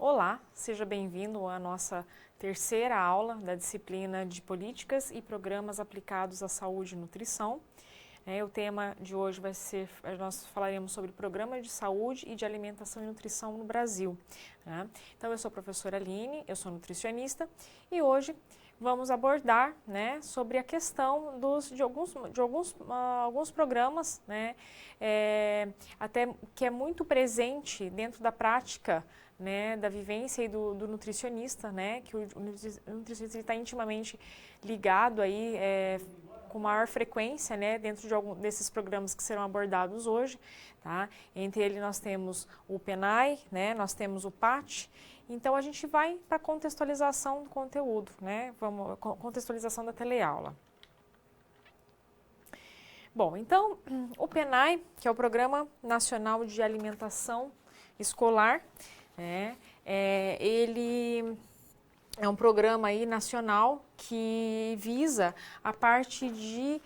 Olá, seja bem-vindo à nossa terceira aula da disciplina de Políticas e Programas Aplicados à Saúde e Nutrição. O tema de hoje vai ser, nós falaremos sobre Programas de Saúde e de Alimentação e Nutrição no Brasil. Então, eu sou a professora Aline, eu sou nutricionista e hoje vamos abordar sobre a questão de alguns programas, até que é muito presente dentro da prática da vivência e do nutricionista, que o nutricionista está intimamente ligado aí, com maior frequência dentro de algum desses programas que serão abordados hoje. Tá? Entre eles nós temos o PENAI, nós temos o PAT. Então a gente vai para a contextualização do conteúdo, contextualização da teleaula. Bom, então o PENAI, que é o Programa Nacional de Alimentação Escolar, ele é um programa aí nacional que visa a parte de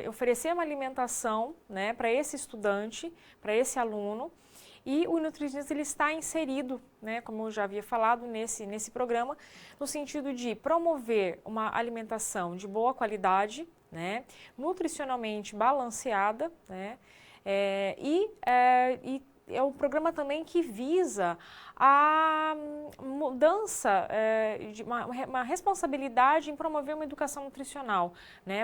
oferecer uma alimentação para esse estudante, para esse aluno, e o nutricionista ele está inserido, como eu já havia falado, nesse programa, no sentido de promover uma alimentação de boa qualidade, nutricionalmente balanceada, e é um programa também que visa a mudança, de uma responsabilidade em promover uma educação nutricional,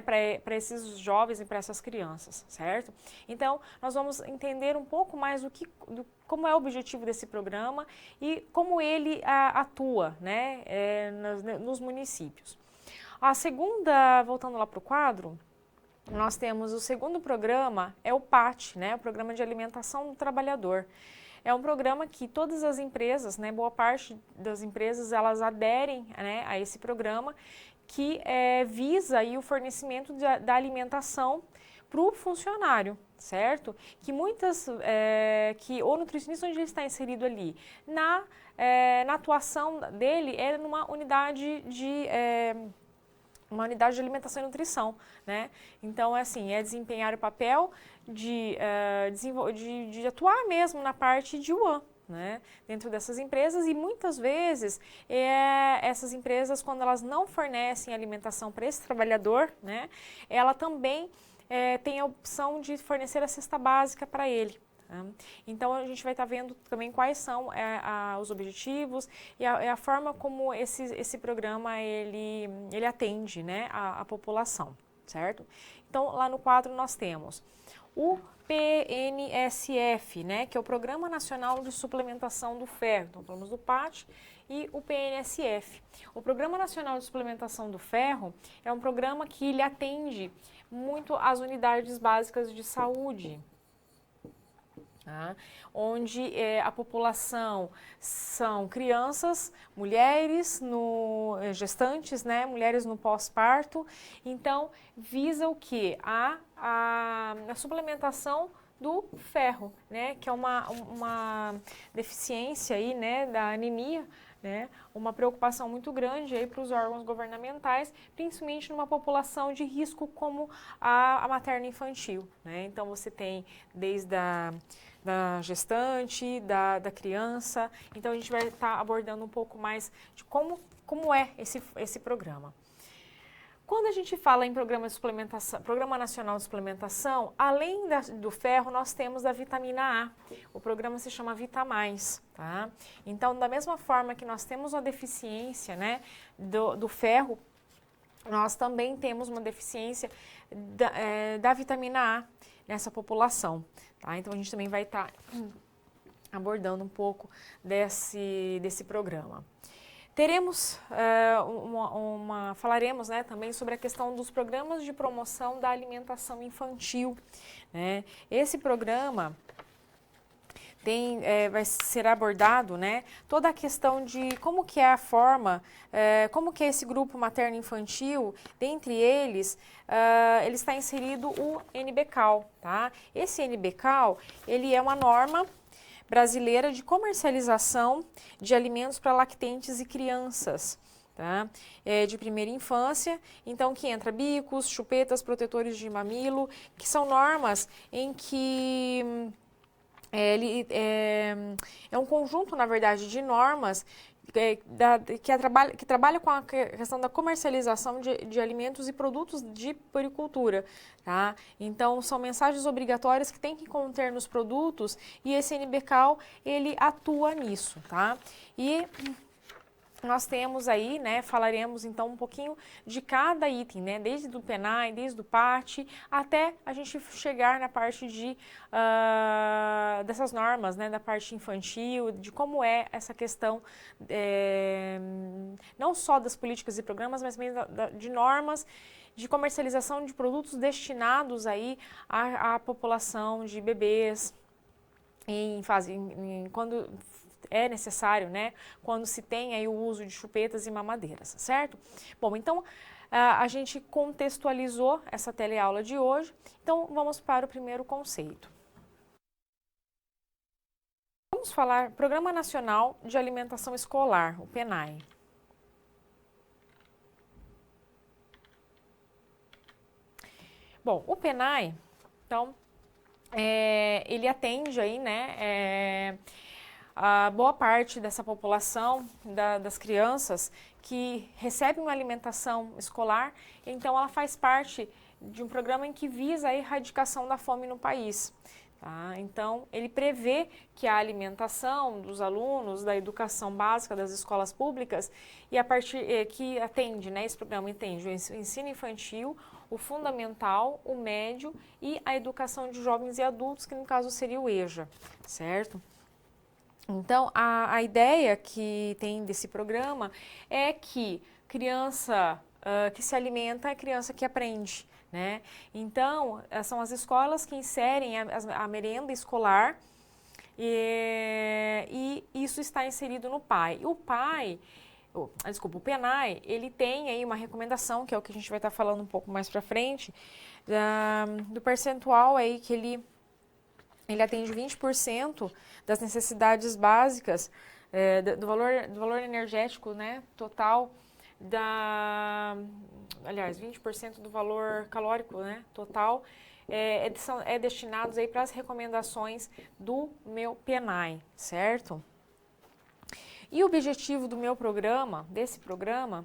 para esses jovens e para essas crianças, certo? Então, nós vamos entender um pouco mais como é o objetivo desse programa e como ele atua, nos municípios. A segunda, voltando lá para o quadro, nós temos o segundo programa, é o PAT, o Programa de Alimentação do Trabalhador. É um programa que todas as empresas, boa parte das empresas, elas aderem a esse programa, que visa aí o fornecimento da alimentação para o funcionário, certo? Que que o nutricionista, onde ele está inserido ali, na atuação dele, é numa unidade de alimentação e nutrição, Então, é desempenhar o papel de atuar mesmo na parte de UAN, dentro dessas empresas, e muitas vezes essas empresas, quando elas não fornecem alimentação para esse trabalhador, ela também tem a opção de fornecer a cesta básica para ele. Então, a gente vai estar vendo também quais são os objetivos e a forma como esse programa ele atende a população, certo? Então, lá no quadro nós temos o PNSF, que é o Programa Nacional de Suplementação do Ferro. Então, falamos do PAT e o PNSF. O Programa Nacional de Suplementação do Ferro é um programa que ele atende muito às unidades básicas de saúde, onde a população são crianças, mulheres gestantes, mulheres no pós-parto. Então, visa o quê? A suplementação do ferro, que é uma deficiência aí, da anemia, uma preocupação muito grande aí para os órgãos governamentais, principalmente numa população de risco como a materna infantil, Então, você tem desde da gestante, da criança. Então, a gente vai estar abordando um pouco mais de como é esse programa. Quando a gente fala em programa de suplementação, Programa Nacional de Suplementação, além do ferro, nós temos da vitamina A. O programa se chama VitaMais, tá? Então, da mesma forma que nós temos uma deficiência, do ferro, nós também temos uma deficiência da vitamina A nessa população, tá? Então, a gente também vai estar abordando um pouco desse programa. Teremos falaremos também sobre a questão dos programas de promoção da alimentação infantil, Esse programa vai ser abordado, toda a questão de como que é a forma, como que é esse grupo materno-infantil, dentre eles, ele está inserido o NBCAL, tá? Esse NBCAL, ele é uma norma brasileira de comercialização de alimentos para lactentes e crianças, tá? De primeira infância, então que entra bicos, chupetas, protetores de mamilo, que são normas em que ele é um conjunto, na verdade, de normas que trabalha com a questão da comercialização de alimentos e produtos de puericultura, tá? Então, são mensagens obrigatórias que tem que conter nos produtos e esse NBCAL, ele atua nisso, tá? E nós temos aí, né, falaremos então um pouquinho de cada item, né, desde do PENAI, desde o PAT, até a gente chegar na parte de, dessas normas, né, da parte infantil, de como é essa questão, não só das políticas e programas, mas também de normas de comercialização de produtos destinados aí à população de bebês, quando é necessário, né, quando se tem aí o uso de chupetas e mamadeiras, certo? Bom, então a gente contextualizou essa teleaula de hoje, então vamos para o primeiro conceito. Vamos falar Programa Nacional de Alimentação Escolar, o PENAI. Bom, o PENAI, então, ele atende aí, né, a boa parte dessa população, das crianças que recebem uma alimentação escolar, então ela faz parte de um programa em que visa a erradicação da fome no país. Tá? Então, ele prevê que a alimentação dos alunos da educação básica das escolas públicas e a partir que atende, né, esse programa entende o ensino infantil, o fundamental, o médio e a educação de jovens e adultos, que no caso seria o EJA, certo? Então, a ideia que tem desse programa é que criança que se alimenta é criança que aprende, né? Então, são as escolas que inserem a merenda escolar e isso está inserido no PAI. O PENAI, ele tem aí uma recomendação, que é o que a gente vai estar falando um pouco mais para frente, do percentual aí que ele atende 20% das necessidades básicas, do valor energético, né, total, aliás, 20% do valor calórico, né, total, é destinados aí para as recomendações do meu PENAI, certo? E o objetivo do meu programa, desse programa,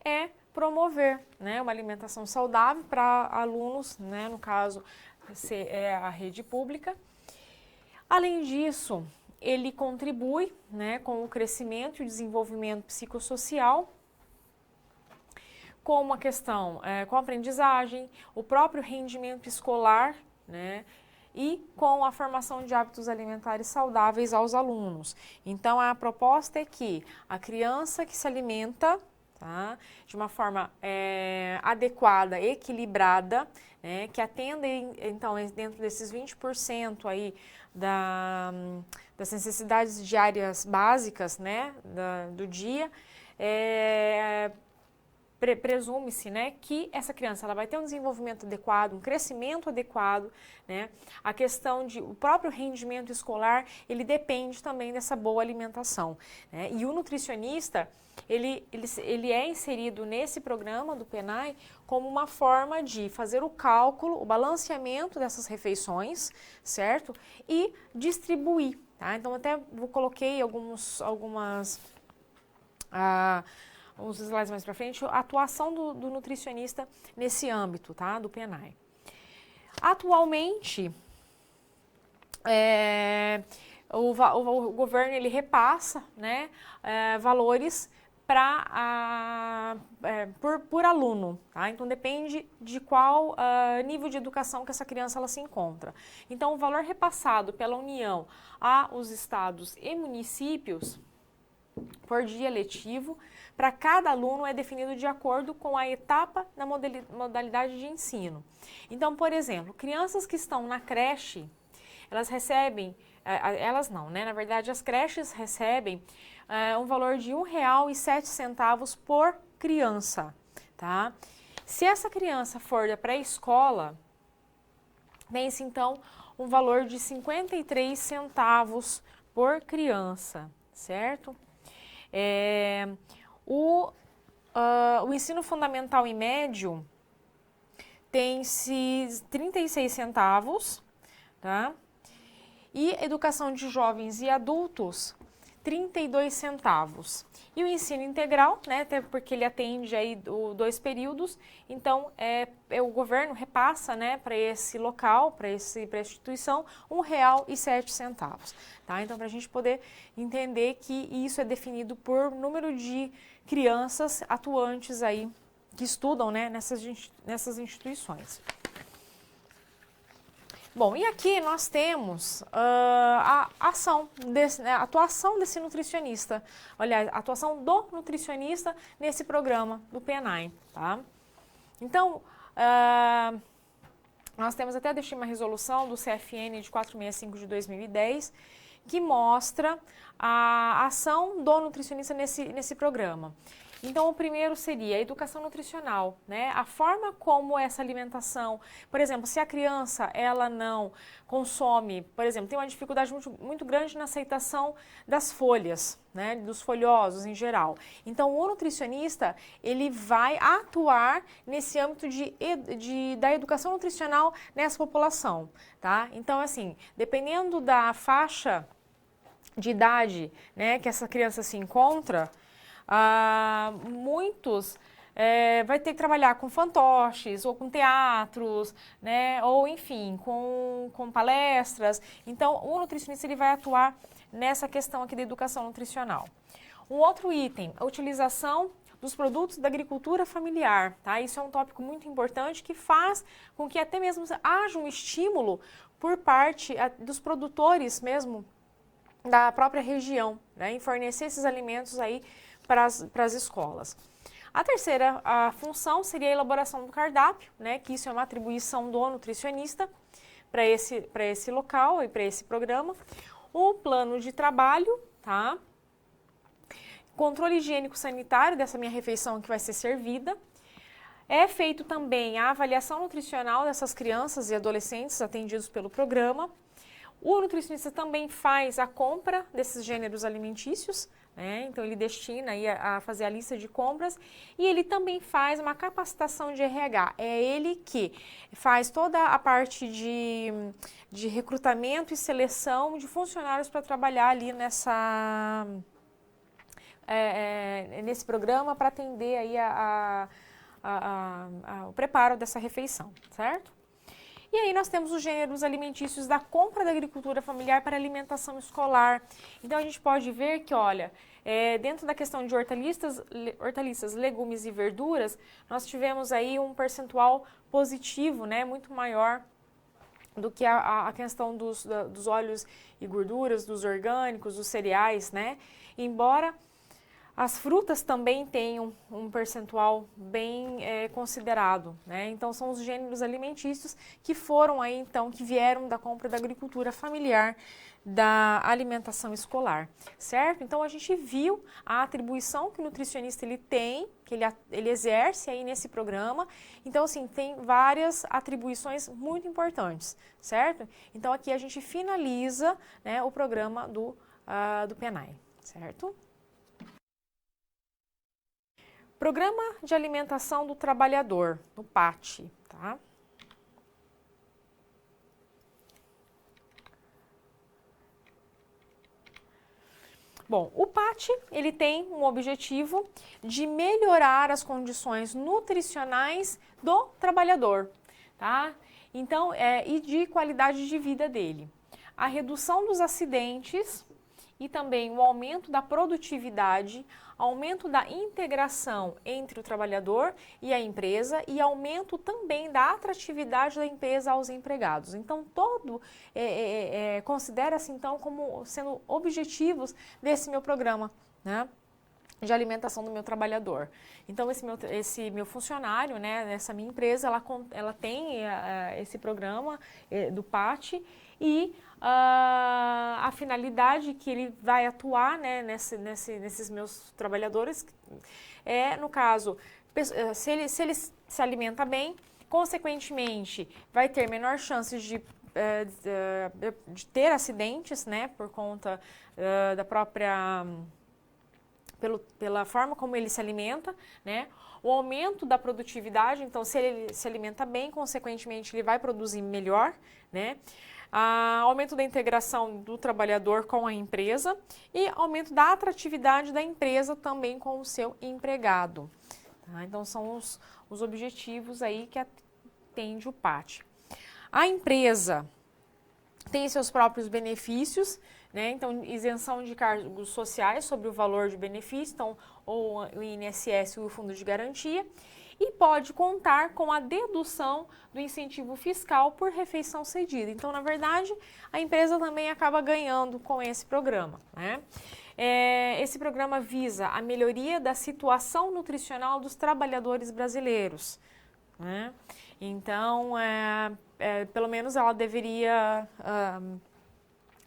é promover, né, uma alimentação saudável para alunos, né, no caso, é a rede pública. Além disso, ele contribui, né, com o crescimento e o desenvolvimento psicossocial, com uma questão, com a aprendizagem, o próprio rendimento escolar, né, e com a formação de hábitos alimentares saudáveis aos alunos. Então, a proposta é que a criança que se alimenta, tá, de uma forma adequada, equilibrada, né, que atenda, então, dentro desses 20% aí das necessidades diárias básicas, né, do dia, presume-se, né, que essa criança ela vai ter um desenvolvimento adequado, um crescimento adequado, né? A questão de o próprio rendimento escolar, ele depende também dessa boa alimentação, né? E o nutricionista, ele é inserido nesse programa do PENAI como uma forma de fazer o cálculo, o balanceamento dessas refeições, certo? E distribuir, tá? Então, até coloquei uns slides mais para frente, a atuação do nutricionista nesse âmbito, tá, do PENAI. Atualmente, o governo ele repassa, né, valores por aluno, tá? Então depende de qual nível de educação que essa criança ela se encontra. Então o valor repassado pela União aos estados e municípios por dia letivo para cada aluno é definido de acordo com a etapa na modalidade de ensino. Então, por exemplo, crianças que estão na creche, elas recebem, elas não, né? Na verdade, as creches recebem um valor de R$ 1,07 por criança, tá? Se essa criança for da pré-escola, tem-se então um valor de 53 centavos por criança, certo? O ensino fundamental e médio tem-se 36 centavos, tá? E educação de jovens e adultos, 32 centavos. E o ensino integral, né, até porque ele atende aí 2 períodos, então o governo repassa, né, para esse local, para essa instituição, R$1,07. Tá? Então, para a gente poder entender que isso é definido por número de crianças atuantes aí, que estudam, né, nessas instituições. Bom, e aqui nós temos a atuação desse nutricionista, aliás, a atuação do nutricionista nesse programa do PNAE, tá? Então, nós temos até, deixei uma resolução do CFN de 465 de 2010, que mostra a ação do nutricionista nesse programa. Então, o primeiro seria a educação nutricional, né? A forma como essa alimentação, por exemplo, se a criança ela não consome, por exemplo, tem uma dificuldade muito grande na aceitação das folhas, né? Dos folhosos em geral. Então, o nutricionista, ele vai atuar nesse âmbito da educação nutricional nessa população, tá? Então, assim, dependendo da faixa de idade, né, que essa criança se encontra, muitos vai ter que trabalhar com fantoches ou com teatros, né, ou enfim, com palestras. Então, o nutricionista ele vai atuar nessa questão aqui da educação nutricional. Um outro item, a utilização dos produtos da agricultura familiar, tá? Isso é um tópico muito importante que faz com que até mesmo haja um estímulo por parte dos produtores mesmo da própria região, né, em fornecer esses alimentos aí para as escolas. A terceira função seria a elaboração do cardápio, né, que isso é uma atribuição do nutricionista para esse local e para esse programa. O plano de trabalho, tá? Controle higiênico-sanitário dessa minha refeição que vai ser servida. É feito também a avaliação nutricional dessas crianças e adolescentes atendidos pelo programa. O nutricionista também faz a compra desses gêneros alimentícios, né? Então ele destina aí a fazer a lista de compras e ele também faz uma capacitação de RH. É ele que faz toda a parte de recrutamento e seleção de funcionários para trabalhar ali nesse programa para atender aí o preparo dessa refeição, certo? E aí nós temos os gêneros alimentícios da compra da agricultura familiar para alimentação escolar. Então a gente pode ver que, olha, dentro da questão de hortaliças, legumes e verduras, nós tivemos aí um percentual positivo, né, muito maior do que a questão dos óleos e gorduras, dos orgânicos, dos cereais, né? Embora as frutas também têm um percentual bem considerado, né? Então, são os gêneros alimentícios que foram aí, então, que vieram da compra da agricultura familiar, da alimentação escolar, certo? Então, a gente viu a atribuição que o nutricionista ele tem, que ele exerce aí nesse programa. Então, assim, tem várias atribuições muito importantes, certo? Então, aqui a gente finaliza, né, o programa do PNAE, certo? Programa de Alimentação do Trabalhador, o PAT, tá? Bom, o PAT, ele tem um objetivo de melhorar as condições nutricionais do trabalhador, tá? Então, e de qualidade de vida dele. A redução dos acidentes e também o aumento da produtividade, aumento da integração entre o trabalhador e a empresa e aumento também da atratividade da empresa aos empregados. Então, considera-se então como sendo objetivos desse meu programa, né, de alimentação do meu trabalhador. Então, esse meu funcionário, né, essa minha empresa, ela tem esse programa do PAT e a finalidade que ele vai atuar, né, nesses meus trabalhadores no caso, se ele se alimenta bem, consequentemente vai ter menor chances de ter acidentes, né, por conta da própria pela forma como ele se alimenta, né? O aumento da produtividade, então se ele se alimenta bem, consequentemente ele vai produzir melhor, né? Aumento da integração do trabalhador com a empresa e aumento da atratividade da empresa também com o seu empregado. Tá? Então, são os objetivos aí que atende o PAT. A empresa tem seus próprios benefícios, né? Então, isenção de cargos sociais sobre o valor de benefício, então, ou o INSS ou o Fundo de Garantia, e pode contar com a dedução do incentivo fiscal por refeição cedida. Então, na verdade, a empresa também acaba ganhando com esse programa, né? Esse programa visa a melhoria da situação nutricional dos trabalhadores brasileiros, né? Então, pelo menos ela deveria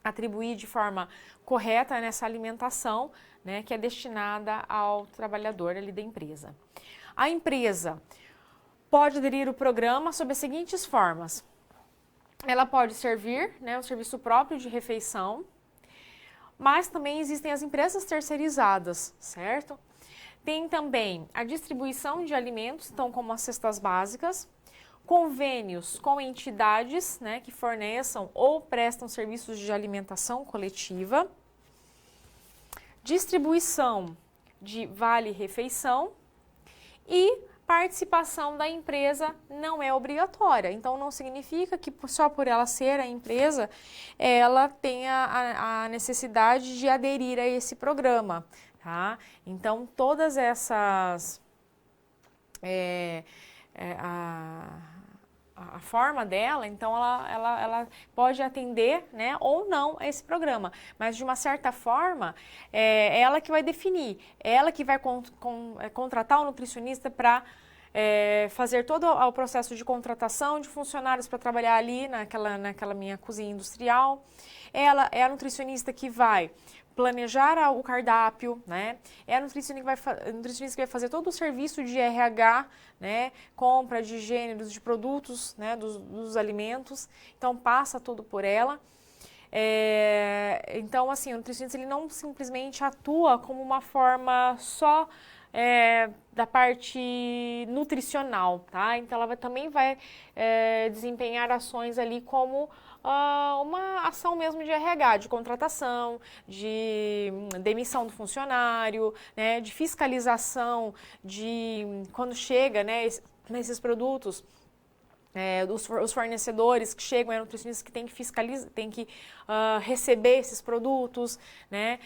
atribuir de forma correta nessa alimentação, né, que é destinada ao trabalhador ali da empresa. A empresa pode aderir ao programa sob as seguintes formas. Ela pode servir, né, um serviço próprio de refeição, mas também existem as empresas terceirizadas, certo? Tem também a distribuição de alimentos, então como as cestas básicas, convênios com entidades, né, que forneçam ou prestam serviços de alimentação coletiva, distribuição de vale-refeição e participação da empresa não é obrigatória. Então, não significa que só por ela ser a empresa, ela tenha a necessidade de aderir a esse programa, tá? Então, todas essas... a forma dela, então ela pode atender, né, ou não a esse programa, mas de uma certa forma é ela que vai definir, ela que vai contratar o nutricionista para fazer todo o processo de contratação de funcionários para trabalhar ali naquela minha cozinha industrial. Ela é a nutricionista que vai planejar o cardápio, né? É a nutricionista que vai fazer todo o serviço de RH, né? Compra de gêneros, de produtos, né? Dos alimentos. Então, passa tudo por ela. Então, assim, o nutricionista ele não simplesmente atua como uma forma só da parte nutricional, tá? Então, ela também vai desempenhar ações ali como uma ação mesmo de RH, de contratação, de demissão do funcionário, né, de fiscalização, de quando chega, né, nesses produtos, os fornecedores que chegam, nutricionistas que tem que fiscalizar, tem que receber esses produtos, né,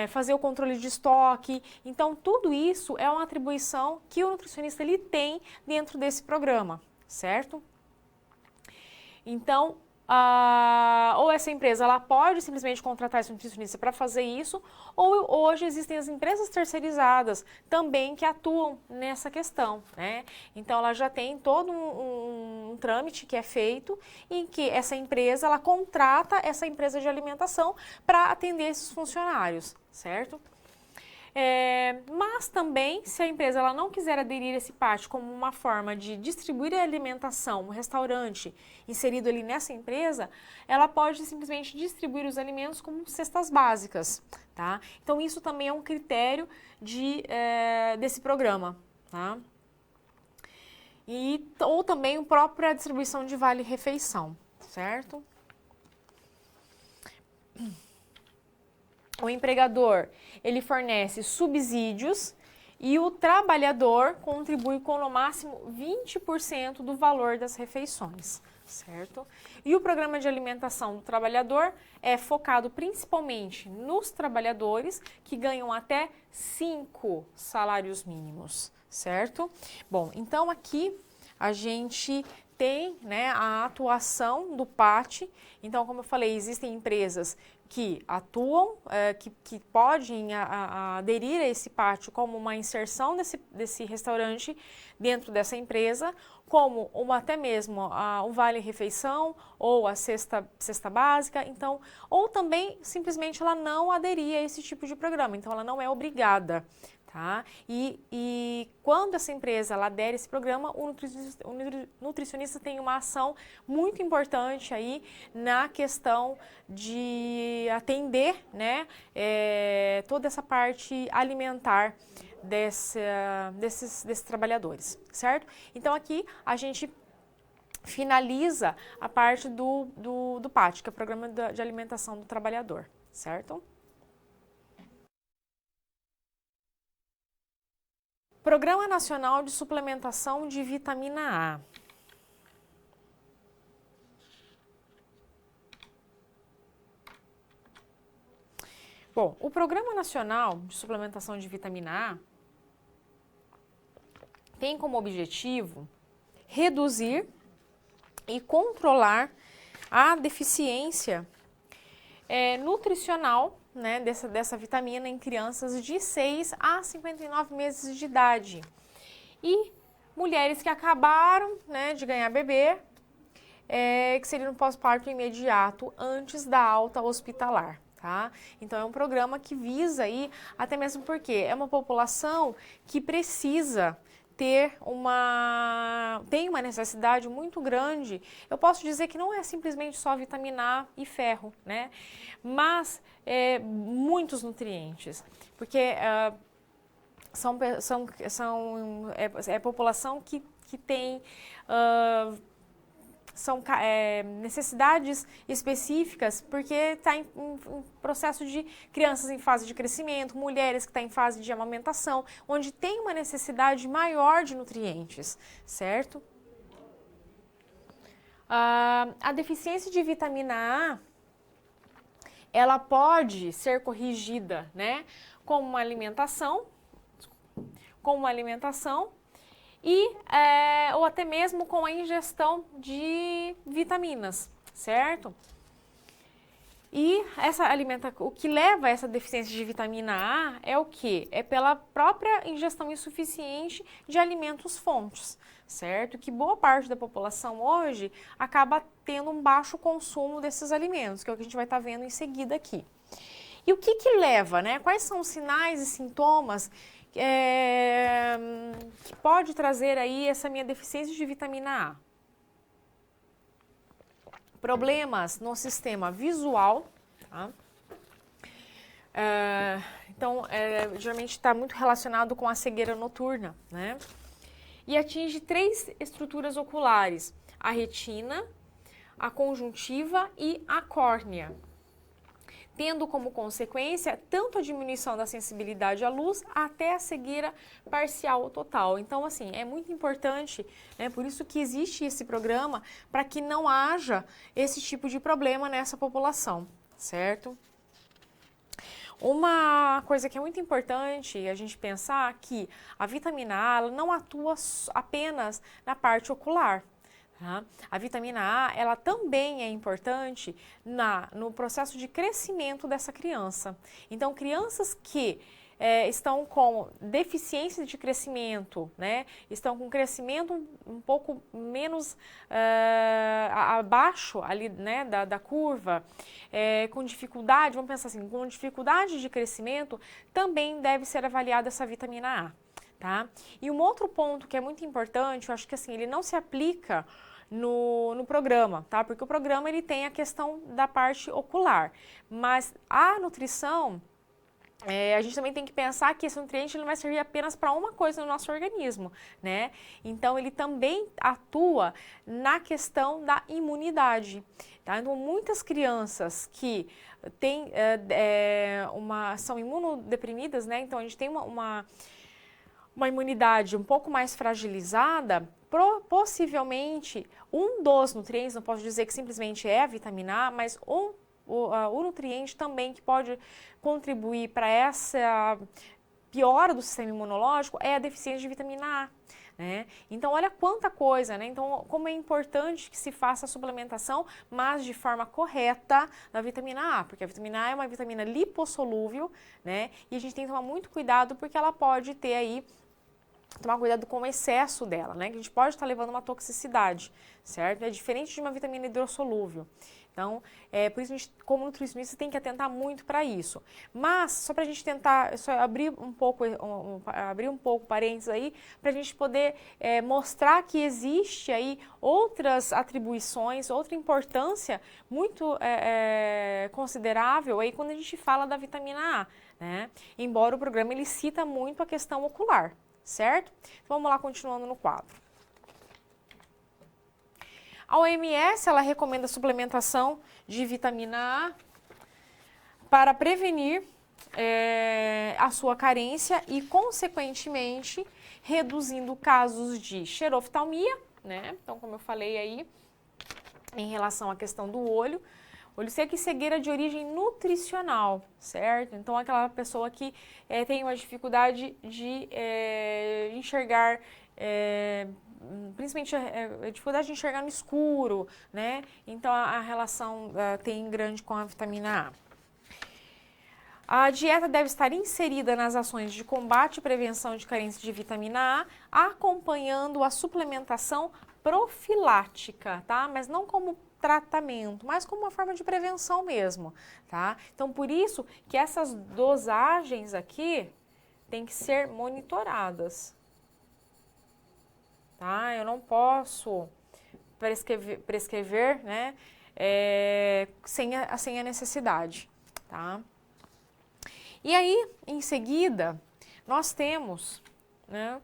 fazer o controle de estoque. Então, tudo isso é uma atribuição que o nutricionista ele tem dentro desse programa, certo? Então, ou essa empresa ela pode simplesmente contratar esse nutricionista para fazer isso, ou hoje existem as empresas terceirizadas também que atuam nessa questão, né? Então ela já tem todo um trâmite que é feito em que essa empresa ela contrata essa empresa de alimentação para atender esses funcionários, certo? Mas também, se a empresa ela não quiser aderir a esse PAT como uma forma de distribuir a alimentação, um restaurante inserido ali nessa empresa, ela pode simplesmente distribuir os alimentos como cestas básicas, tá? Então, isso também é um critério desse programa, tá? Ou também a própria distribuição de vale-refeição, certo? O empregador, ele fornece subsídios e o trabalhador contribui com no máximo 20% do valor das refeições, certo? E o programa de alimentação do trabalhador é focado principalmente nos trabalhadores que ganham até 5 salários mínimos, certo? Bom, então aqui a gente tem, né, a atuação do PAT. Então, como eu falei, existem empresas que atuam, que podem aderir a esse PAT como uma inserção desse restaurante dentro dessa empresa, como até mesmo um vale-refeição ou a cesta básica, então, ou também simplesmente ela não aderir a esse tipo de programa, então ela não é obrigada. Tá? E quando essa empresa ela adere a esse programa, o nutricionista tem uma ação muito importante aí na questão de atender, né, toda essa parte alimentar desses trabalhadores, certo? Então aqui a gente finaliza a parte do PAT, que é o Programa de Alimentação do Trabalhador, certo? Programa Nacional de Suplementação de Vitamina A. Bom, o Programa Nacional de Suplementação de Vitamina A tem como objetivo reduzir e controlar a deficiência nutricional, né, dessa vitamina em crianças de 6 a 59 meses de idade e mulheres que acabaram, né, de ganhar bebê, que seria no pós-parto imediato antes da alta hospitalar. Tá? Então é um programa que visa aí, até mesmo porque é uma população que precisa tem uma necessidade muito grande. Eu posso dizer que não é simplesmente só vitamina A e ferro, né? Mas muitos nutrientes, porque é população que tem necessidades específicas, porque está em processo de crianças em fase de crescimento, mulheres que estão em fase de amamentação, onde tem uma necessidade maior de nutrientes, certo? A deficiência de vitamina A, ela pode ser corrigida, né, com uma alimentação, ou até mesmo com a ingestão de vitaminas, certo? E o que leva a essa deficiência de vitamina A é o quê? É pela própria ingestão insuficiente de alimentos fontes, certo? Que boa parte da população hoje acaba tendo um baixo consumo desses alimentos, que é o que a gente vai estar vendo em seguida aqui. E o que leva, né? Quais são os sinais e sintomas que pode trazer aí essa minha deficiência de vitamina A? Problemas no sistema visual, tá? Então, geralmente está muito relacionado com a cegueira noturna, né? E atinge 3 estruturas oculares: a retina, a conjuntiva e a córnea, tendo como consequência tanto a diminuição da sensibilidade à luz até a cegueira parcial ou total. Então, assim, é muito importante, né, por isso que existe esse programa, para que não haja esse tipo de problema nessa população, certo? Uma coisa que é muito importante a gente pensar que a vitamina A ela não atua apenas na parte ocular. Tá? A vitamina A, ela também é importante no processo de crescimento dessa criança. Então, crianças que estão com deficiência de crescimento, né? Estão com crescimento um pouco menos abaixo ali, né, da curva, com dificuldade, vamos pensar assim, com dificuldade de crescimento, também deve ser avaliada essa vitamina A. Tá? E um outro ponto que é muito importante, eu acho que assim, ele não se aplica no programa, tá? Porque o programa ele tem a questão da parte ocular, mas a nutrição, a gente também tem que pensar que esse nutriente ele não vai servir apenas para uma coisa no nosso organismo, né? Então ele também atua na questão da imunidade, tá? Então muitas crianças que são imunodeprimidas, né? Então a gente tem uma imunidade um pouco mais fragilizada, possivelmente um dos nutrientes, não posso dizer que simplesmente é a vitamina A, mas o nutriente também que pode contribuir para essa piora do sistema imunológico é a deficiência de vitamina A. Né? Então, olha quanta coisa, né? Então, como é importante que se faça a suplementação, mas de forma correta da vitamina A, porque a vitamina A é uma vitamina lipossolúvel, né? E a gente tem que tomar muito cuidado porque ela pode ter aí, tomar cuidado com o excesso dela, né? Que a gente pode estar levando uma toxicidade, certo? É diferente de uma vitamina hidrossolúvel. Então, por isso a gente, como nutricionista, tem que atentar muito para isso. Mas, só para a gente tentar, só abrir um pouco parênteses aí, para a gente poder mostrar que existe aí outras atribuições, outra importância muito considerável aí quando a gente fala da vitamina A, né? Embora o programa ele cita muito a questão ocular, certo? Então, vamos lá, continuando no quadro. A OMS, ela recomenda a suplementação de vitamina A para prevenir a sua carência e, consequentemente, reduzindo casos de xeroftalmia, né? Então, como eu falei aí, em relação à questão do olho seco e cegueira de origem nutricional, certo? Então, aquela pessoa que tem uma dificuldade de enxergar, principalmente a dificuldade de enxergar no escuro, né? Então, a relação tem grande com a vitamina A. A dieta deve estar inserida nas ações de combate e prevenção de carência de vitamina A, acompanhando a suplementação profilática, tá? Mas não como tratamento, mas como uma forma de prevenção mesmo, tá? Então, por isso que essas dosagens aqui têm que ser monitoradas, tá? Eu não posso prescrever, né, sem a necessidade, tá? E aí, em seguida, nós temos, né,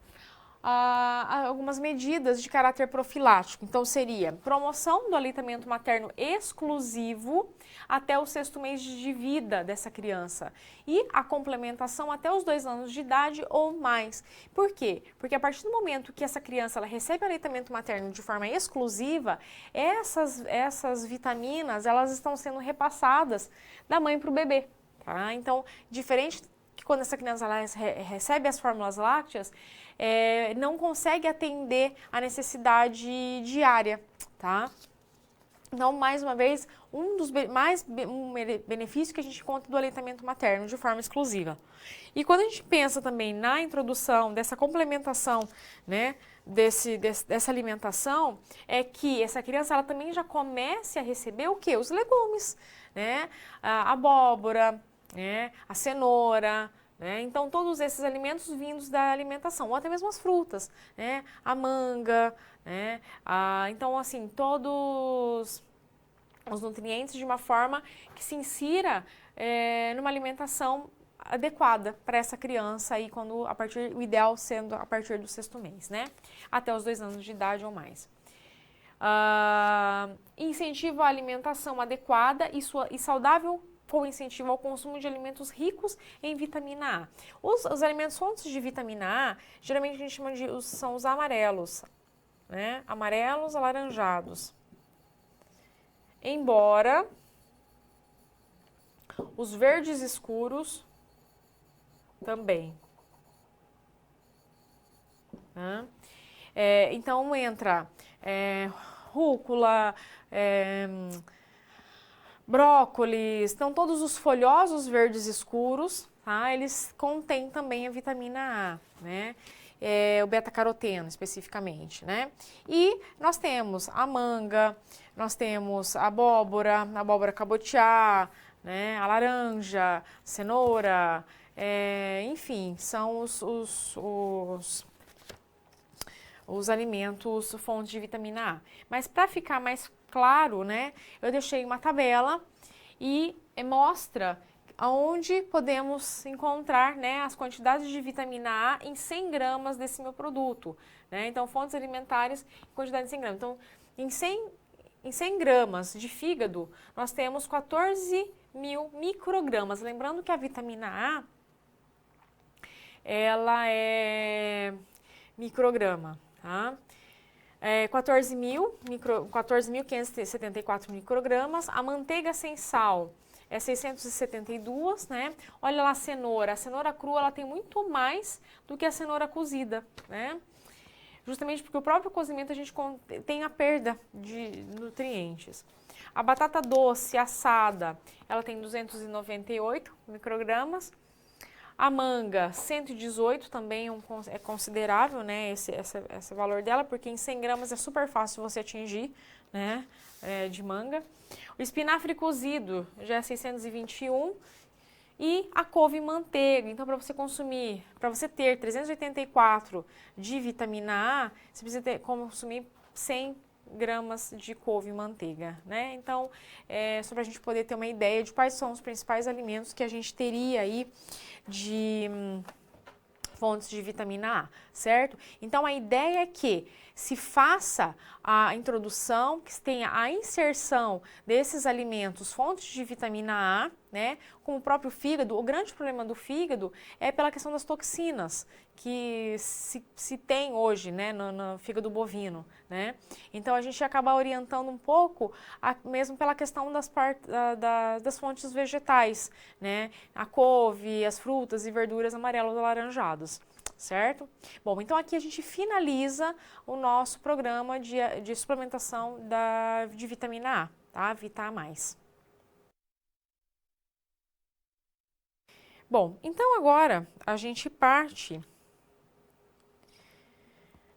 algumas medidas de caráter profilático. Então, seria promoção do aleitamento materno exclusivo até o 6º mês de vida dessa criança e a complementação até os 2 anos de idade ou mais. Por quê? Porque a partir do momento que essa criança ela recebe aleitamento materno de forma exclusiva, essas vitaminas elas estão sendo repassadas da mãe para o bebê. Tá? Então, diferente que quando essa criança ela recebe as fórmulas lácteas, não consegue atender a necessidade diária, tá? Então, mais uma vez, um benefício que a gente conta do aleitamento materno de forma exclusiva. E quando a gente pensa também na introdução dessa complementação, né, dessa alimentação, é que essa criança ela também já comece a receber o quê? Os legumes, né? A abóbora, né? A cenoura, né? Então, todos esses alimentos vindos da alimentação, ou até mesmo as frutas, né? A manga, né? Então, assim, todos os nutrientes de uma forma que se insira numa alimentação adequada para essa criança aí, o ideal sendo a partir do 6º mês, né? Até os 2 anos de idade ou mais. Incentivo à alimentação adequada e saudável com incentivo ao consumo de alimentos ricos em vitamina A. Os alimentos fontes de vitamina A, geralmente a gente chama são os amarelos, né? Amarelos alaranjados. Embora os verdes escuros também. Né? Então entra rúcula, brócolis, então todos os folhosos verdes escuros, tá? Eles contêm também a vitamina A, né? O beta-caroteno especificamente, né? E nós temos a manga, nós temos a abóbora cabotiá, né? A laranja, cenoura, enfim, são os alimentos fontes de vitamina A. Mas para ficar mais claro, né, eu deixei uma tabela e mostra onde podemos encontrar, né, as quantidades de vitamina A em 100 gramas desse meu produto. Né? Então, fontes alimentares em quantidade de 100 gramas. Então, em 100 gramas de fígado, nós temos 14.000 microgramas. Lembrando que a vitamina A, ela é micrograma, tá? 14.574 microgramas. A manteiga sem sal é 672, né? Olha lá a cenoura crua ela tem muito mais do que a cenoura cozida, né? Justamente porque o próprio cozimento a gente tem a perda de nutrientes. A batata doce assada, ela tem 298 microgramas. A manga, 118, também é considerável, né, esse valor dela, porque em 100 gramas é super fácil você atingir, né, de manga. O espinafre cozido já é 621 e a couve manteiga. Então, para você ter 384 de vitamina A, você precisa consumir 100 gramas de couve manteiga, né? Então, só para a gente poder ter uma ideia de quais são os principais alimentos que a gente teria aí fontes de vitamina A, certo? Então, a ideia é que se faça a introdução, que tenha a inserção desses alimentos, fontes de vitamina A, né? Como o próprio fígado, o grande problema do fígado é pela questão das toxinas que se tem hoje, né, no fígado bovino, né? Então, a gente acaba orientando um pouco, mesmo pela questão das fontes vegetais, né? A couve, as frutas e verduras amarelos alaranjados. Certo? Bom, então aqui a gente finaliza o nosso programa de suplementação de vitamina A, tá? Vita A+. Bom, então agora a gente parte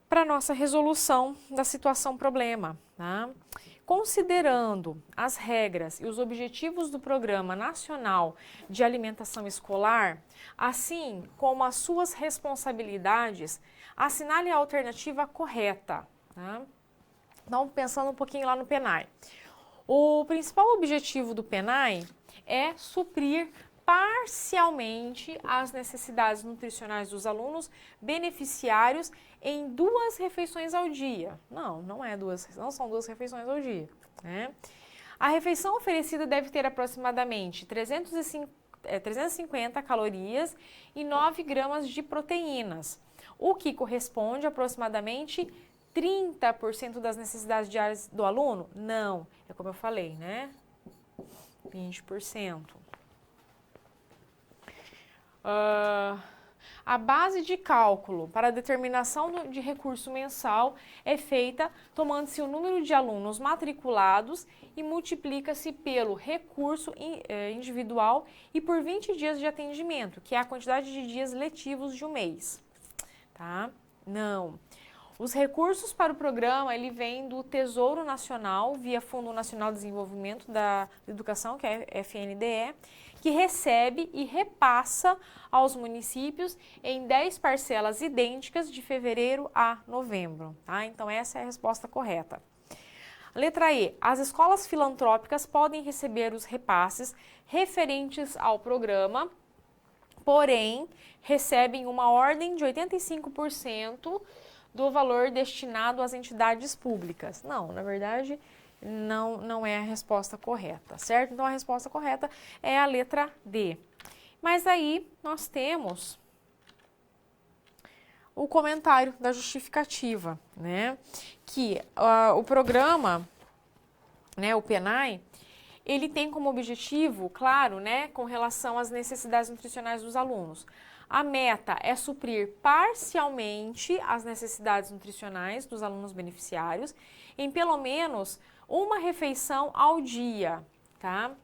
para a nossa resolução da situação problema, tá? Considerando as regras e os objetivos do Programa Nacional de Alimentação Escolar, assim como as suas responsabilidades, assinale a alternativa correta. Tá? Então, pensando um pouquinho lá no PENAI. O principal objetivo do PENAI é suprir parcialmente as necessidades nutricionais dos alunos beneficiários em 2 refeições ao dia. Não são 2 refeições ao dia. Né? A refeição oferecida deve ter aproximadamente 350 calorias e 9 gramas de proteínas, o que corresponde a aproximadamente 30% das necessidades diárias do aluno? Não, é como eu falei, né? 20%. A base de cálculo para a determinação de recurso mensal é feita tomando-se o número de alunos matriculados e multiplica-se pelo recurso individual e por 20 dias de atendimento, que é a quantidade de dias letivos de um mês. Tá? Não. Os recursos para o programa, ele vem do Tesouro Nacional, via Fundo Nacional de Desenvolvimento da Educação, que é FNDE, que recebe e repassa aos municípios em 10 parcelas idênticas de fevereiro a novembro. Tá? Então, essa é a resposta correta. Letra E. As escolas filantrópicas podem receber os repasses referentes ao programa, porém, recebem uma ordem de 85% do valor destinado às entidades públicas. Não, na verdade, não é a resposta correta, certo? Então, a resposta correta é a letra D. Mas aí, nós temos o comentário da justificativa, né? Que o programa, né, o PENAI, ele tem como objetivo, claro, né, com relação às necessidades nutricionais dos alunos. A meta é suprir parcialmente as necessidades nutricionais dos alunos beneficiários em pelo menos uma refeição ao dia, tá?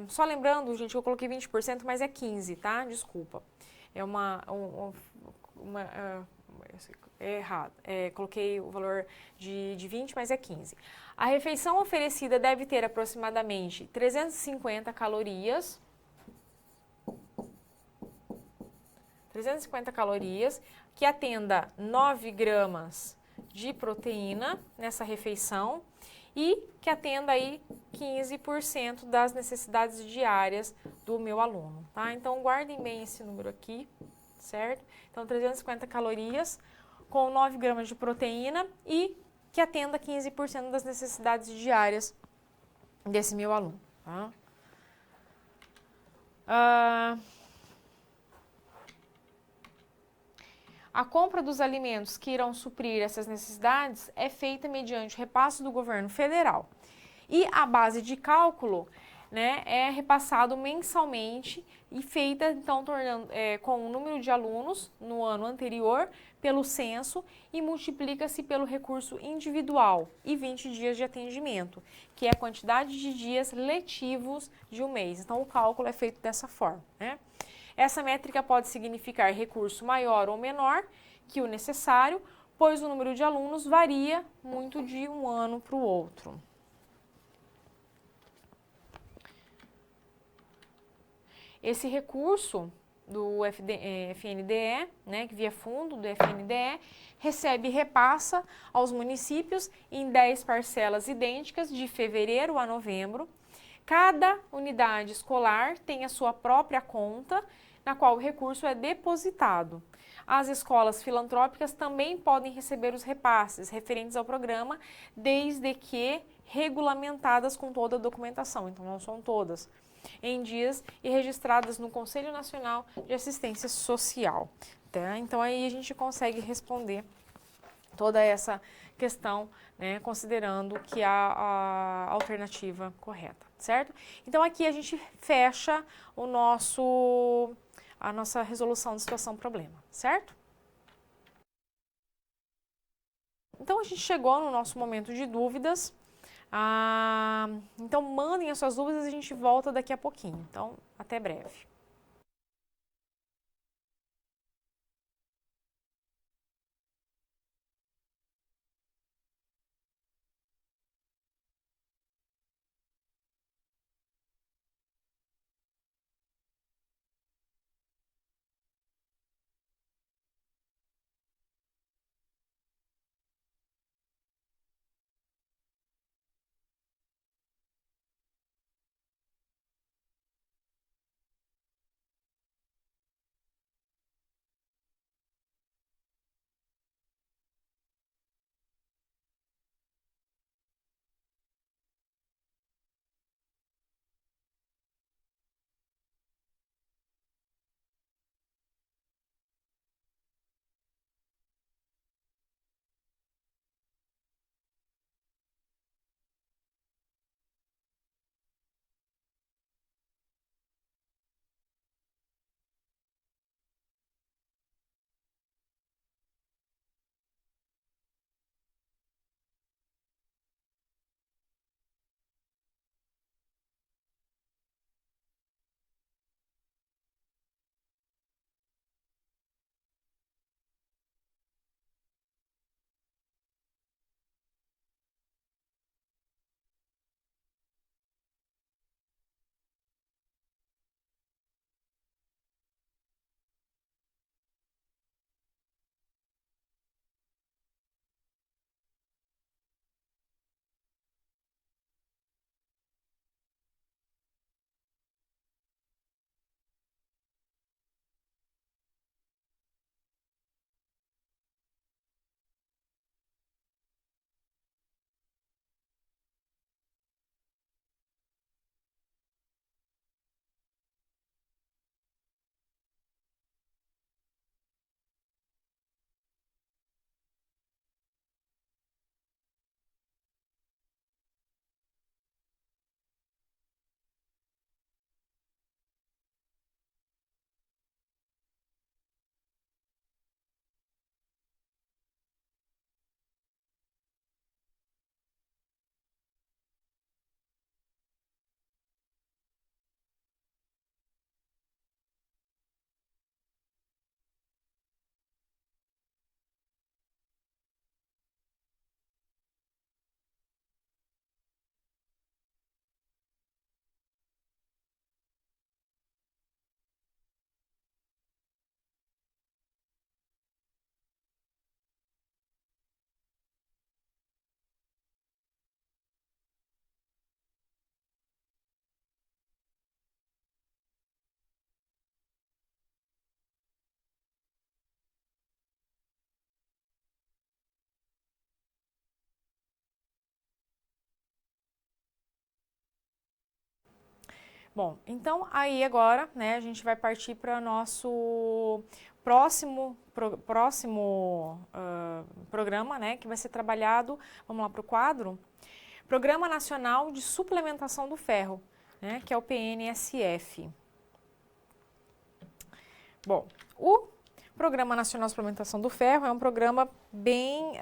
Só lembrando, gente, eu coloquei 20%, mas é 15%, tá? Desculpa. É é errado. Coloquei o valor de 20, mas é 15. A refeição oferecida deve ter aproximadamente 350 calorias, que atenda 9 gramas de proteína nessa refeição e que atenda aí 15% das necessidades diárias do meu aluno, tá? Então, guardem bem esse número aqui, certo? Então, 350 calorias com 9 gramas de proteína e que atenda 15% das necessidades diárias desse meu aluno, tá? A compra dos alimentos que irão suprir essas necessidades é feita mediante repasse do governo federal. E a base de cálculo, né, é repassado mensalmente e feita, então, com o número de alunos no ano anterior pelo censo e multiplica-se pelo recurso individual e 20 dias de atendimento, que é a quantidade de dias letivos de um mês. Então, o cálculo é feito dessa forma, né? Essa métrica pode significar recurso maior ou menor que o necessário, pois o número de alunos varia muito de um ano para o outro. Esse recurso do FNDE, né, que via fundo do FNDE, recebe e repassa aos municípios em 10 parcelas idênticas de fevereiro a novembro. Cada unidade escolar tem a sua própria conta, na qual o recurso é depositado. As escolas filantrópicas também podem receber os repasses referentes ao programa, desde que regulamentadas com toda a documentação, então não são todas, em dias e registradas no Conselho Nacional de Assistência Social. Tá? Então aí a gente consegue responder toda essa questão, né, considerando que a alternativa correta, certo? Então aqui a gente fecha a nossa resolução de situação-problema, certo? Então a gente chegou no nosso momento de dúvidas. Então mandem as suas dúvidas e a gente volta daqui a pouquinho. Então, até breve. Bom, então aí agora, né, a gente vai partir para nosso próximo programa, né, que vai ser trabalhado, vamos lá para o quadro, Programa Nacional de Suplementação do Ferro, né, que é o PNSF. Bom, o Programa Nacional de Suplementação do Ferro é um programa bem,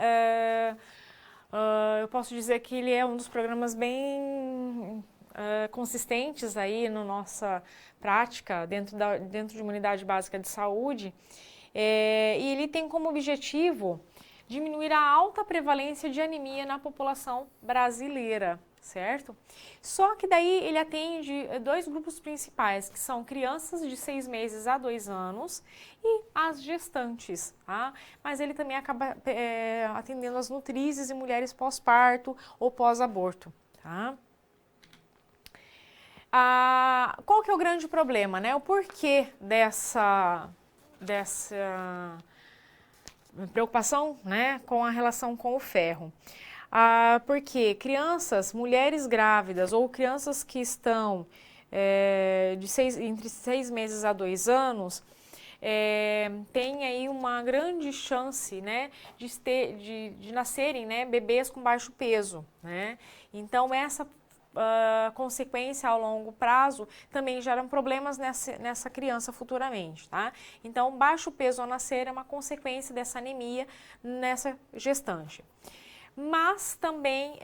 eu posso dizer que ele é um dos programas bem consistentes aí na nossa prática dentro de uma unidade básica de saúde, e ele tem como objetivo diminuir a alta prevalência de anemia na população brasileira, certo? Só que daí ele atende dois grupos principais, que são crianças de 6 meses a 2 anos e as gestantes, tá? Mas ele também acaba atendendo as nutrizes e mulheres pós-parto ou pós-aborto, tá? Qual que é o grande problema, né? O porquê dessa preocupação, né, com a relação com o ferro? Porque crianças, mulheres grávidas ou crianças que estão entre 6 meses a 2 anos, tem aí uma grande chance, né, de nascerem, né, bebês com baixo peso, né? Então essa consequência ao longo prazo também geram problemas nessa criança futuramente, tá? Então baixo peso ao nascer é uma consequência dessa anemia nessa gestante. Mas também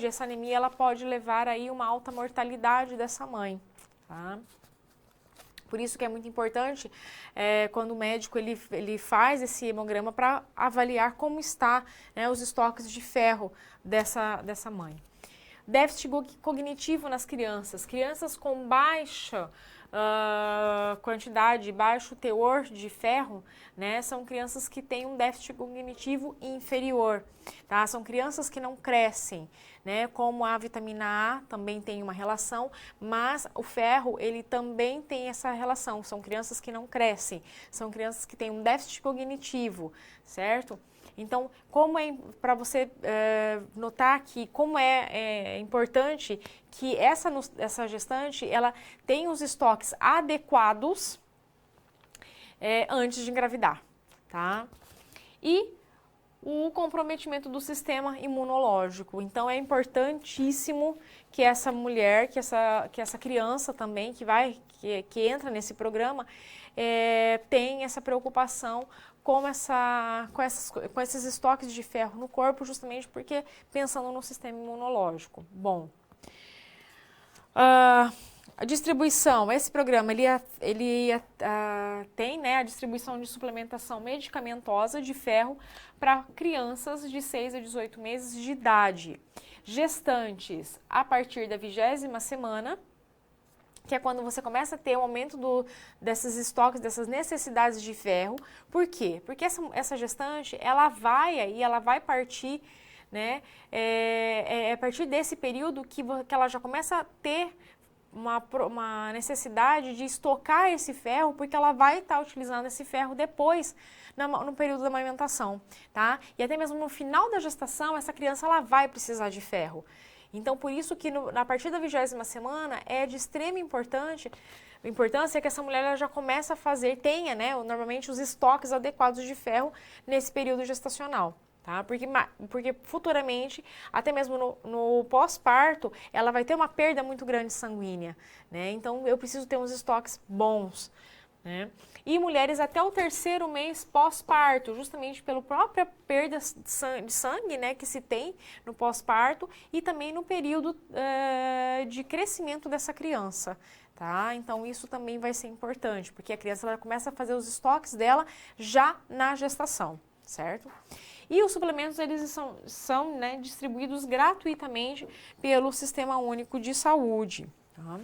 essa anemia ela pode levar aí uma alta mortalidade dessa mãe, tá? Por isso que é muito importante quando o médico ele faz esse hemograma para avaliar como está, né, os estoques de ferro dessa mãe. Déficit cognitivo nas crianças. Crianças com baixa quantidade, baixo teor de ferro, né, são crianças que têm um déficit cognitivo inferior, tá? São crianças que não crescem, né, como a vitamina A também tem uma relação, mas o ferro, ele também tem essa relação. São crianças que não crescem, são crianças que têm um déficit cognitivo, certo? Então, como é para você notar que como é importante que essa gestante ela tenha os estoques adequados antes de engravidar, tá? E o comprometimento do sistema imunológico. Então, é importantíssimo que essa mulher, que essa criança também que entra nesse programa tenha essa preocupação com esses estoques de ferro no corpo, justamente porque pensando no sistema imunológico. Bom, a distribuição, esse programa ele tem, né, a distribuição de suplementação medicamentosa de ferro para crianças de 6 a 18 meses de idade, gestantes a partir da 20ª semana, que é quando você começa a ter um aumento desses estoques, dessas necessidades de ferro. Por quê? Porque essa gestante, ela vai partir, né, a partir desse período que ela já começa a ter uma necessidade de estocar esse ferro, porque ela vai estar utilizando esse ferro depois, no período da amamentação, tá? E até mesmo no final da gestação, essa criança ela vai precisar de ferro. Então, por isso que a partir da 20ª semana é de extrema importância que essa mulher ela já começa a tenha, né, normalmente os estoques adequados de ferro nesse período gestacional, tá? Porque futuramente, até mesmo no pós-parto, ela vai ter uma perda muito grande sanguínea, né? Então, eu preciso ter uns estoques bons, né? E mulheres até o 3º mês pós-parto, justamente pela própria perda de sangue, né, que se tem no pós-parto e também no período de crescimento dessa criança, tá? Então isso também vai ser importante, porque a criança ela começa a fazer os estoques dela já na gestação, certo? E os suplementos eles são né, distribuídos gratuitamente pelo Sistema Único de Saúde, tá?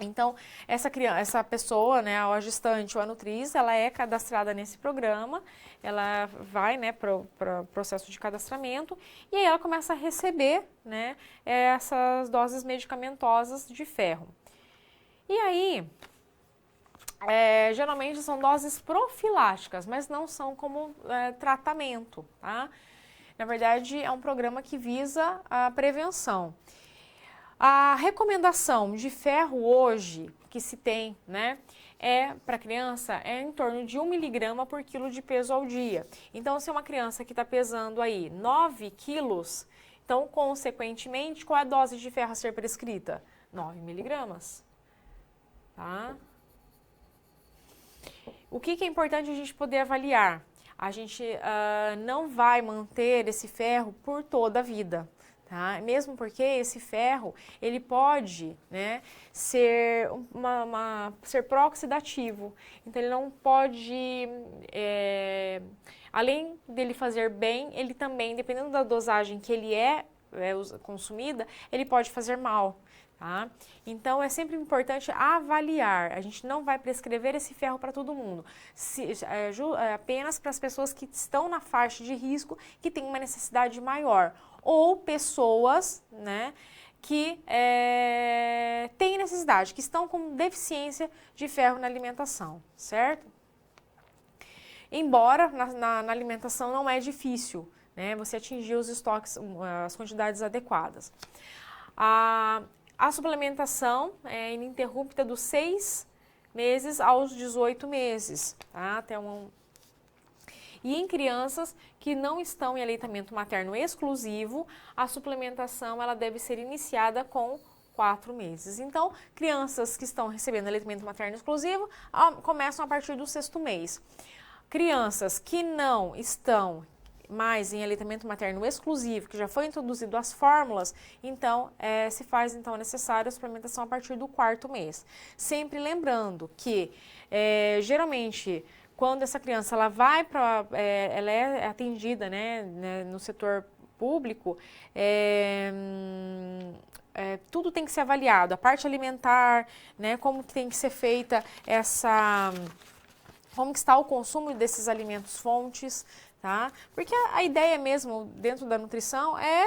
Então, essa pessoa, né, a gestante ou a nutriz, ela é cadastrada nesse programa, ela vai, né, para o processo de cadastramento e aí ela começa a receber, né, essas doses medicamentosas de ferro. E aí, geralmente são doses profiláticas, mas não são como tratamento, tá? Na verdade, é um programa que visa a prevenção. A recomendação de ferro hoje que se tem, né, para criança em torno de 1 miligrama por quilo de peso ao dia. Então, se é uma criança que está pesando aí 9 quilos, então, consequentemente, qual é a dose de ferro a ser prescrita? 9 miligramas, tá? O que é importante a gente poder avaliar? A gente não vai manter esse ferro por toda a vida. Tá? Mesmo porque esse ferro, ele pode, né, ser pró-oxidativo. Então, ele não pode, além dele fazer bem, ele também, dependendo da dosagem que ele é consumida, ele pode fazer mal. Tá? Então, é sempre importante avaliar. A gente não vai prescrever esse ferro para todo mundo. Apenas para as pessoas que estão na faixa de risco, que têm uma necessidade maior. Ou pessoas, né, que têm necessidade, que estão com deficiência de ferro na alimentação, certo? Embora na alimentação não é difícil, né, você atingir os estoques, as quantidades adequadas. A suplementação é ininterrupta dos 6 meses aos 18 meses, tá? E em crianças que não estão em aleitamento materno exclusivo, a suplementação ela deve ser iniciada com 4 meses. Então, crianças que estão recebendo aleitamento materno exclusivo começam a partir do 6º mês. Crianças que não estão mais em aleitamento materno exclusivo, que já foi introduzido as fórmulas, então se faz então necessária a suplementação a partir do 4º mês. Sempre lembrando que geralmente quando essa criança ela vai para, ela é atendida, né, no setor público, tudo tem que ser avaliado, a parte alimentar, né, como que tem que ser feita como que está o consumo desses alimentos fontes, tá? Porque a ideia mesmo dentro da nutrição é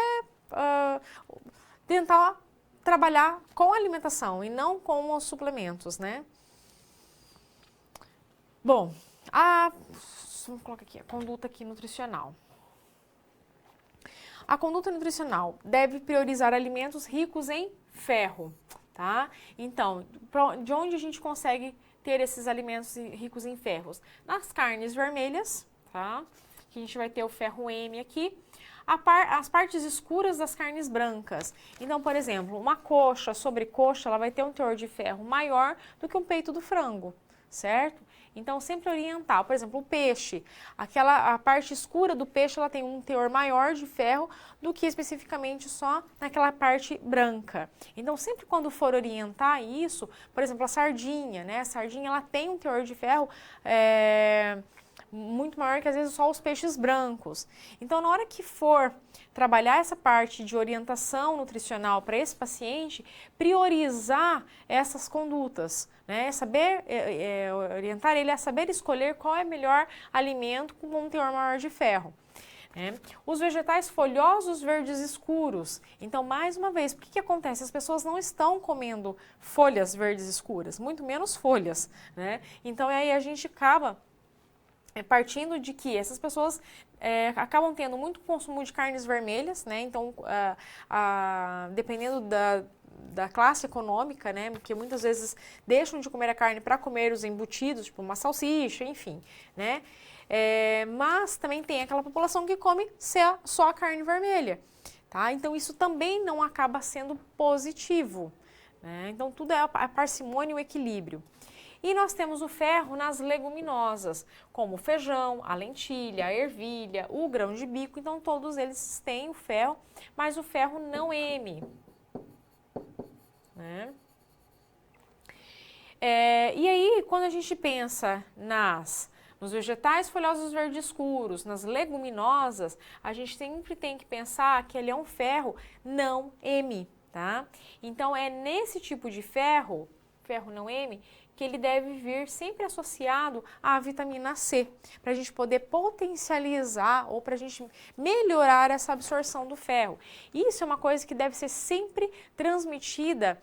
tentar trabalhar com a alimentação e não com os suplementos, né? Bom, vamos colocar aqui a conduta nutricional. A conduta nutricional deve priorizar alimentos ricos em ferro, tá? Então, de onde a gente consegue ter esses alimentos ricos em ferros? Nas carnes vermelhas, tá? Que a gente vai ter o ferro M aqui. As partes escuras das carnes brancas. Então, por exemplo, uma coxa, sobrecoxa, ela vai ter um teor de ferro maior do que um peito do frango, certo? Então, sempre orientar. Por exemplo, o peixe, a parte escura do peixe, ela tem um teor maior de ferro do que especificamente só naquela parte branca. Então, sempre quando for orientar isso, por exemplo, a sardinha, né? A sardinha, ela tem um teor de ferro muito maior que às vezes só os peixes brancos. Então, na hora que for trabalhar essa parte de orientação nutricional para esse paciente, priorizar essas condutas, né? Saber orientar ele a saber escolher qual é o melhor alimento com um teor maior de ferro. Né? Os vegetais folhosos verdes escuros. Então, mais uma vez, o que acontece? As pessoas não estão comendo folhas verdes escuras, muito menos folhas, né? Então, aí a gente acaba partindo de que essas pessoas acabam tendo muito consumo de carnes vermelhas, né? Então, dependendo da classe econômica, né? Porque muitas vezes deixam de comer a carne para comer os embutidos, tipo uma salsicha, enfim, né? Mas também tem aquela população que come só a carne vermelha, tá? Então, isso também não acaba sendo positivo, né? Então, tudo é a parcimônia e o equilíbrio. E nós temos o ferro nas leguminosas, como o feijão, a lentilha, a ervilha, o grão de bico. Então, todos eles têm o ferro, mas o ferro não M, né? E aí, quando a gente pensa nos vegetais folhosos verdes escuros, nas leguminosas, a gente sempre tem que pensar que ele é um ferro não M, tá? Então, é nesse tipo de ferro não M, que ele deve vir sempre associado à vitamina C, para a gente poder potencializar ou para a gente melhorar essa absorção do ferro. Isso é uma coisa que deve ser sempre transmitida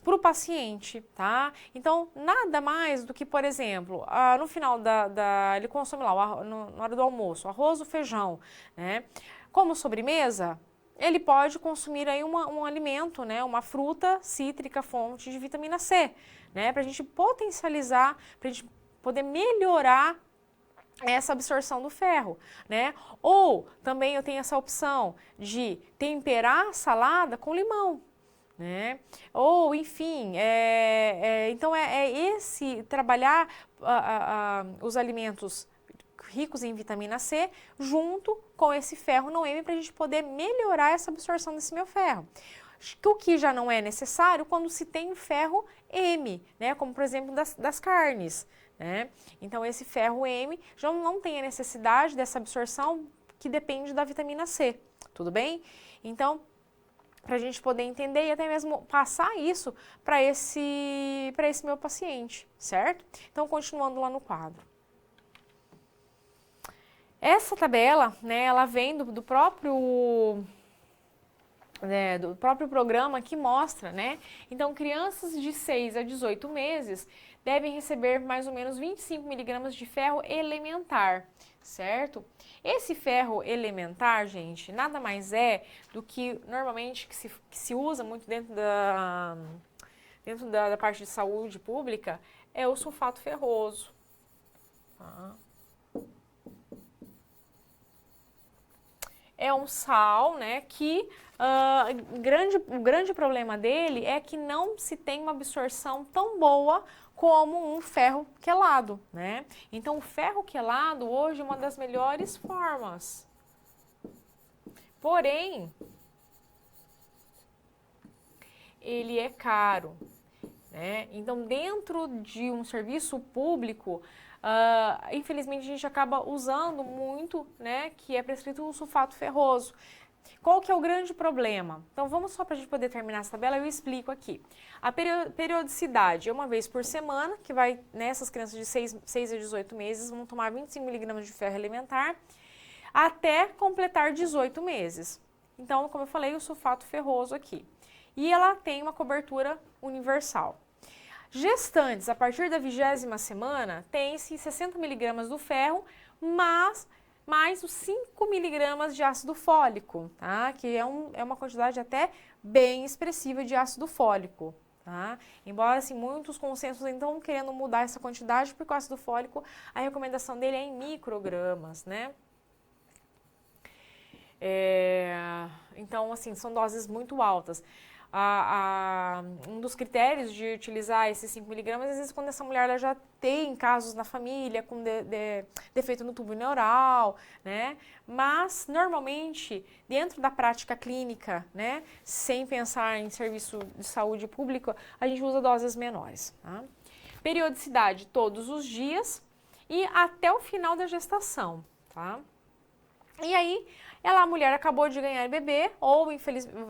para o paciente, tá? Então, nada mais do que, por exemplo, no final ele consome lá, na hora do almoço, arroz ou feijão, né? Como sobremesa, ele pode consumir aí um alimento, né? Uma fruta cítrica fonte de vitamina C, né? Para a gente potencializar, para a gente poder melhorar essa absorção do ferro, né? Ou também eu tenho essa opção de temperar a salada com limão, né? Ou, enfim, então esse trabalhar os alimentos ricos em vitamina C junto com esse ferro não M para a gente poder melhorar essa absorção desse meu ferro. O que já não é necessário quando se tem ferro M, né? Como por exemplo das carnes, né? Então esse ferro M já não tem a necessidade dessa absorção que depende da vitamina C, tudo bem? Então, para a gente poder entender e até mesmo passar isso para esse meu paciente, certo? Então, continuando lá no quadro. Essa tabela, né, ela vem do próprio do próprio programa que mostra, né? Então, crianças de 6 a 18 meses devem receber mais ou menos 25 miligramas de ferro elementar, certo? Esse ferro elementar, gente, nada mais é do que normalmente que se usa muito dentro da parte de saúde pública, é o sulfato ferroso. Tá? É um sal, né, que o grande problema dele é que não se tem uma absorção tão boa como um ferro quelado, né? Então, o ferro quelado hoje é uma das melhores formas. Porém, ele é caro, né? Então, dentro de um serviço público, infelizmente a gente acaba usando muito, né, que é prescrito o sulfato ferroso. Qual que é o grande problema? Então vamos só para a gente poder terminar essa tabela, eu explico aqui. A periodicidade é uma vez por semana, que vai, nessas crianças de 6 a 18 meses, vão tomar 25 miligramas de ferro elementar, até completar 18 meses. Então, como eu falei, o sulfato ferroso aqui. E ela tem uma cobertura universal. Gestantes, a partir da 20ª semana, tem-se 60 miligramas do ferro, mas mais os 5 miligramas de ácido fólico, tá? Que é uma quantidade até bem expressiva de ácido fólico, tá? Embora, assim, muitos consensos estão querendo mudar essa quantidade, porque o ácido fólico, a recomendação dele é em microgramas, né? Então, assim, são doses muito altas. Um dos critérios de utilizar esses 5 miligramas, às vezes quando essa mulher ela já tem casos na família com defeito no tubo neural, né? Mas, normalmente, dentro da prática clínica, né, sem pensar em serviço de saúde pública, a gente usa doses menores. Tá? Periodicidade todos os dias e até o final da gestação, tá? E aí, a mulher acabou de ganhar bebê, ou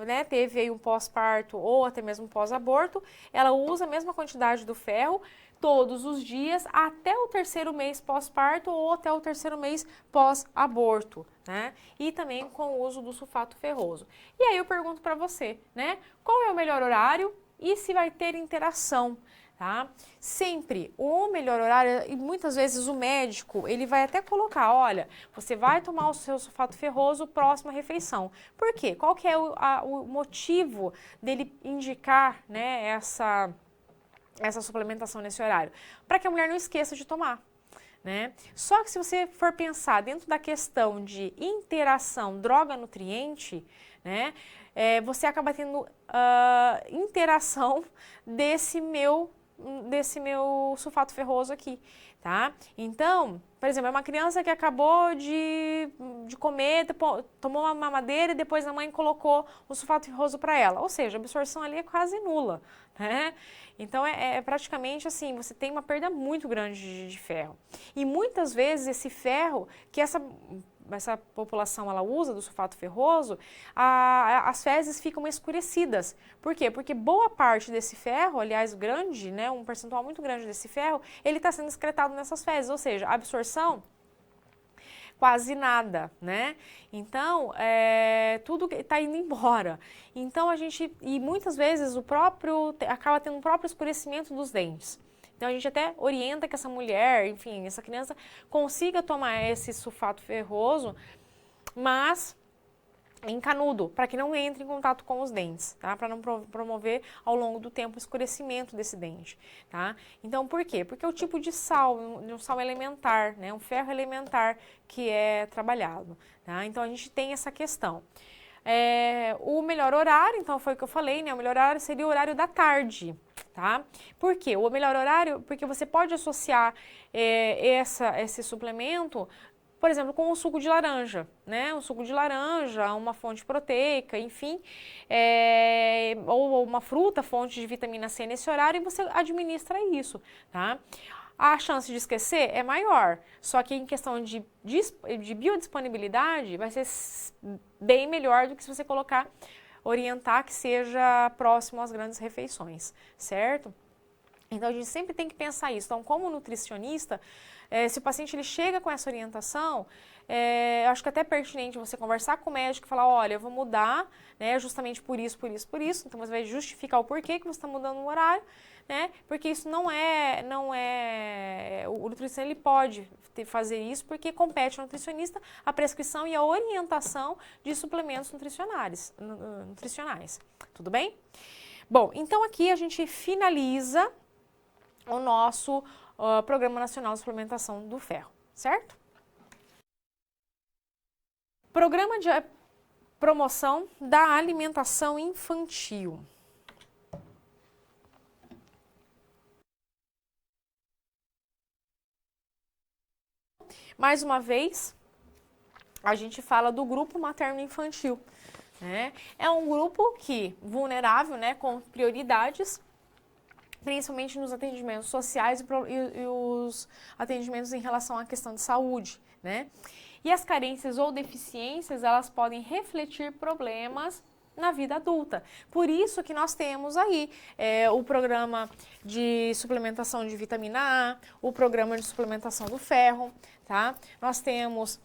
né, teve aí um pós-parto, ou até mesmo pós-aborto, ela usa a mesma quantidade do ferro todos os dias, até o 3º mês pós-parto, ou até o 3º mês pós-aborto, né? E também com o uso do sulfato ferroso. E aí eu pergunto para você, né, qual é o melhor horário e se vai ter interação? Tá? Sempre o melhor horário, e muitas vezes o médico, ele vai até colocar, olha, você vai tomar o seu sulfato ferroso próxima à refeição. Por quê? Qual que é o motivo dele indicar, né, essa suplementação nesse horário? Para que a mulher não esqueça de tomar. Né? Só que se você for pensar dentro da questão de interação droga-nutriente, né, você acaba tendo interação desse meu sulfato ferroso aqui, tá? Então, por exemplo, é uma criança que acabou de comer, tomou uma mamadeira e depois a mãe colocou o sulfato ferroso para ela. Ou seja, a absorção ali é quase nula, né? Então, praticamente assim, você tem uma perda muito grande de ferro. E muitas vezes esse ferro, que essa população ela usa do sulfato ferroso, as fezes ficam escurecidas. Por quê? Porque boa parte desse ferro, aliás, grande, né, um percentual muito grande desse ferro, ele está sendo excretado nessas fezes, ou seja, a absorção quase nada, né? Então, tudo está indo embora. Então, e muitas vezes acaba tendo um próprio escurecimento dos dentes. Então, a gente até orienta que essa mulher, enfim, essa criança consiga tomar esse sulfato ferroso, mas em canudo, para que não entre em contato com os dentes, tá? Para não promover ao longo do tempo o escurecimento desse dente, tá? Então, por quê? Porque é o tipo de um sal elementar, né? Um ferro elementar que é trabalhado, tá? Então, a gente tem essa questão. O melhor horário, então foi o que eu falei, né? O melhor horário seria o horário da tarde, tá? Por quê? O melhor horário, porque você pode associar esse suplemento, por exemplo, com o suco de laranja, né? Um suco de laranja, uma fonte proteica, enfim, ou uma fruta, fonte de vitamina C nesse horário, e você administra isso, tá? A chance de esquecer é maior, só que em questão de biodisponibilidade vai ser bem melhor do que se você orientar que seja próximo às grandes refeições, certo? Então, a gente sempre tem que pensar isso. Então, como nutricionista, se o paciente ele chega com essa orientação, eu acho que é até pertinente você conversar com o médico e falar, olha, eu vou mudar, né, justamente por isso. Então, você vai justificar o porquê que você está mudando o horário, né, porque isso não é o nutricionista ele pode fazer isso porque compete ao nutricionista a prescrição e a orientação de suplementos nutricionais. Tudo bem? Bom, então aqui a gente finaliza o nosso Programa Nacional de Suplementação do Ferro, certo? Programa de promoção da alimentação infantil. Mais uma vez, a gente fala do grupo materno-infantil, né? É um grupo vulnerável, né, com prioridades, principalmente nos atendimentos sociais e os atendimentos em relação à questão de saúde, né? E as carências ou deficiências, elas podem refletir problemas na vida adulta. Por isso que nós temos aí o programa de suplementação de vitamina A, o programa de suplementação do ferro, tá? Nós temos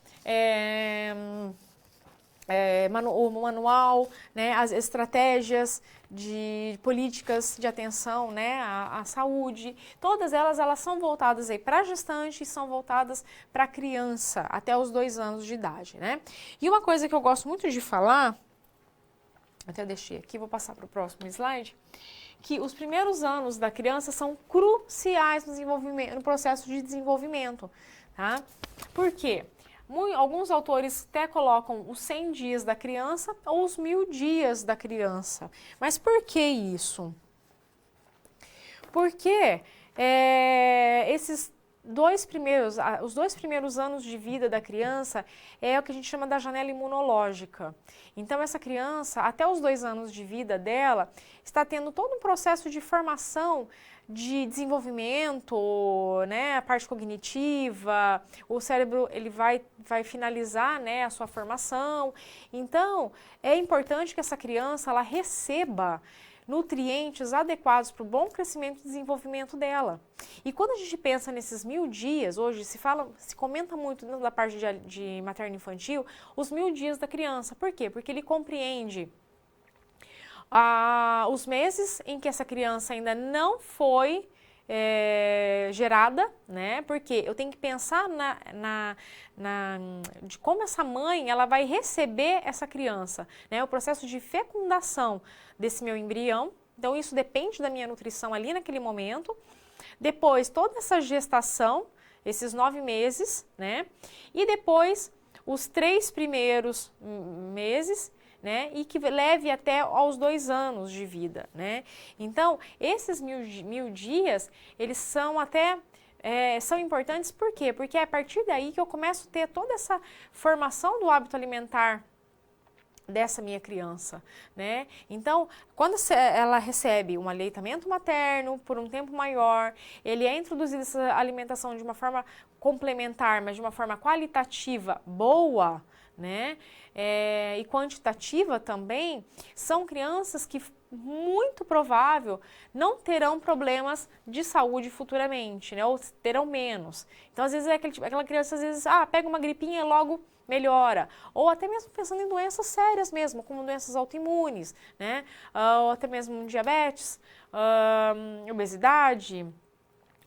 o manual, né, as estratégias de políticas de atenção, né, à saúde, todas elas são voltadas aí para gestante e são voltadas para a criança até os 2 anos de idade, né? E uma coisa que eu gosto muito de falar, até deixei aqui, vou passar para o próximo slide, que os primeiros anos da criança são cruciais no processo de desenvolvimento, tá? Por quê? Alguns autores até colocam os 100 dias da criança ou os 1000 dias da criança. Mas por que isso? Porque os 2 primeiros anos de vida da criança é o que a gente chama da janela imunológica. Então, essa criança, até os 2 anos de vida dela, está tendo todo um processo de formação de desenvolvimento, né, a parte cognitiva, o cérebro ele vai finalizar, né, a sua formação. Então, é importante que essa criança ela receba nutrientes adequados para o bom crescimento e desenvolvimento dela. E quando a gente pensa nesses 1000 dias, hoje se comenta muito dentro da parte de materno-infantil, os 1000 dias da criança. Por quê? Porque ele compreende os meses em que essa criança ainda não foi gerada, né? Porque eu tenho que pensar de como essa mãe ela vai receber essa criança, né? O processo de fecundação desse meu embrião. Então, isso depende da minha nutrição ali naquele momento. Depois, toda essa gestação, esses 9 meses, né? E depois, os 3 primeiros meses, né, e que leve até aos 2 anos de vida, né? Então, esses 1000 dias, eles são até são importantes, por quê? Porque é a partir daí que eu começo a ter toda essa formação do hábito alimentar dessa minha criança, né? Então, quando ela recebe um aleitamento materno por um tempo maior, ele é introduzido essa alimentação de uma forma complementar, mas de uma forma qualitativa boa, né? E quantitativa também, são crianças que muito provável não terão problemas de saúde futuramente, né? Ou terão menos. Então, às vezes, aquela criança, às vezes, pega uma gripinha e logo melhora. Ou até mesmo pensando em doenças sérias mesmo, como doenças autoimunes, né? Ou até mesmo diabetes, obesidade,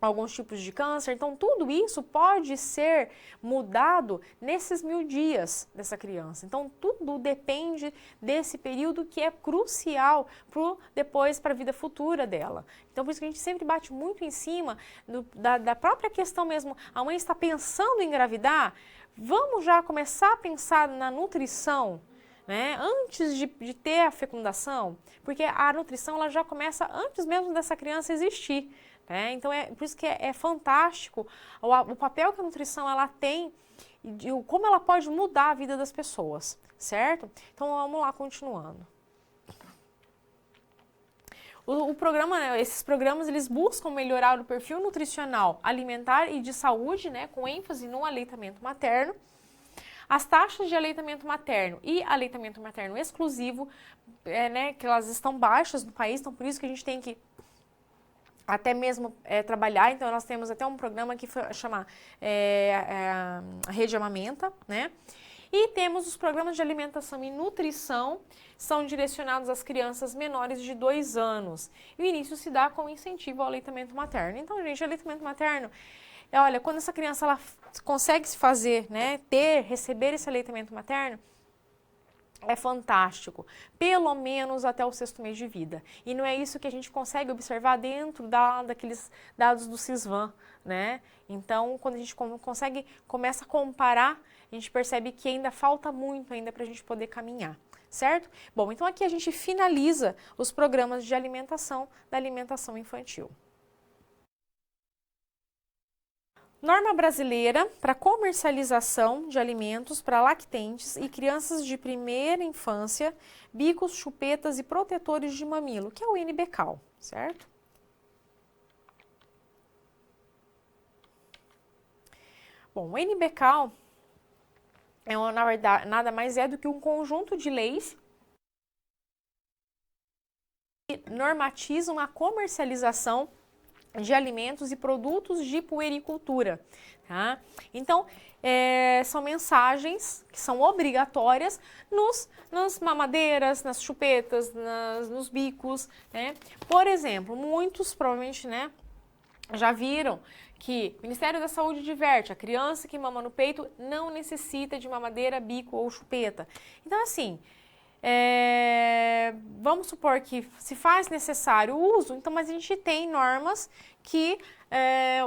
alguns tipos de câncer. Então, tudo isso pode ser mudado nesses 1000 dias dessa criança. Então, tudo depende desse período que é crucial depois para a vida futura dela. Então, por isso que a gente sempre bate muito em cima da própria questão mesmo. A mãe está pensando em engravidar, vamos já começar a pensar na nutrição, né, antes de ter a fecundação, porque a nutrição ela já começa antes mesmo dessa criança existir. Então, por isso que é fantástico o papel que a nutrição ela tem e como ela pode mudar a vida das pessoas, certo? Então, vamos lá, continuando. O programa, né, esses programas, eles buscam melhorar o perfil nutricional, alimentar e de saúde, né, com ênfase no aleitamento materno. As taxas de aleitamento materno e aleitamento materno exclusivo, né, que elas estão baixas no país, então por isso que a gente tem que até mesmo trabalhar. Então, nós temos até um programa que chama Rede Amamenta, né? E temos os programas de alimentação e nutrição, são direcionados às crianças menores de 2 anos. E o início se dá com incentivo ao aleitamento materno. Então, gente, o aleitamento materno, olha, quando essa criança ela consegue se fazer, né, receber esse aleitamento materno, é fantástico, pelo menos até o 6º mês de vida. E não é isso que a gente consegue observar dentro daqueles dados do Sisvan, né? Então, quando a gente começa a comparar, a gente percebe que ainda falta muito ainda para a gente poder caminhar, certo? Bom, então aqui a gente finaliza os programas de alimentação da alimentação infantil. Norma brasileira para comercialização de alimentos para lactentes e crianças de primeira infância, bicos, chupetas e protetores de mamilo, que é o NBCAL, certo? Bom, o NBCAL na verdade, nada mais é do que um conjunto de leis que normatizam a comercialização de alimentos e produtos de puericultura, tá? Então, são mensagens que são obrigatórias nas mamadeiras, nas chupetas, nos bicos, né? Por exemplo, muitos provavelmente, né, já viram que o Ministério da Saúde diverte, a criança que mama no peito não necessita de mamadeira, bico ou chupeta. Então, assim, vamos supor que se faz necessário o uso, então, mas a gente tem normas que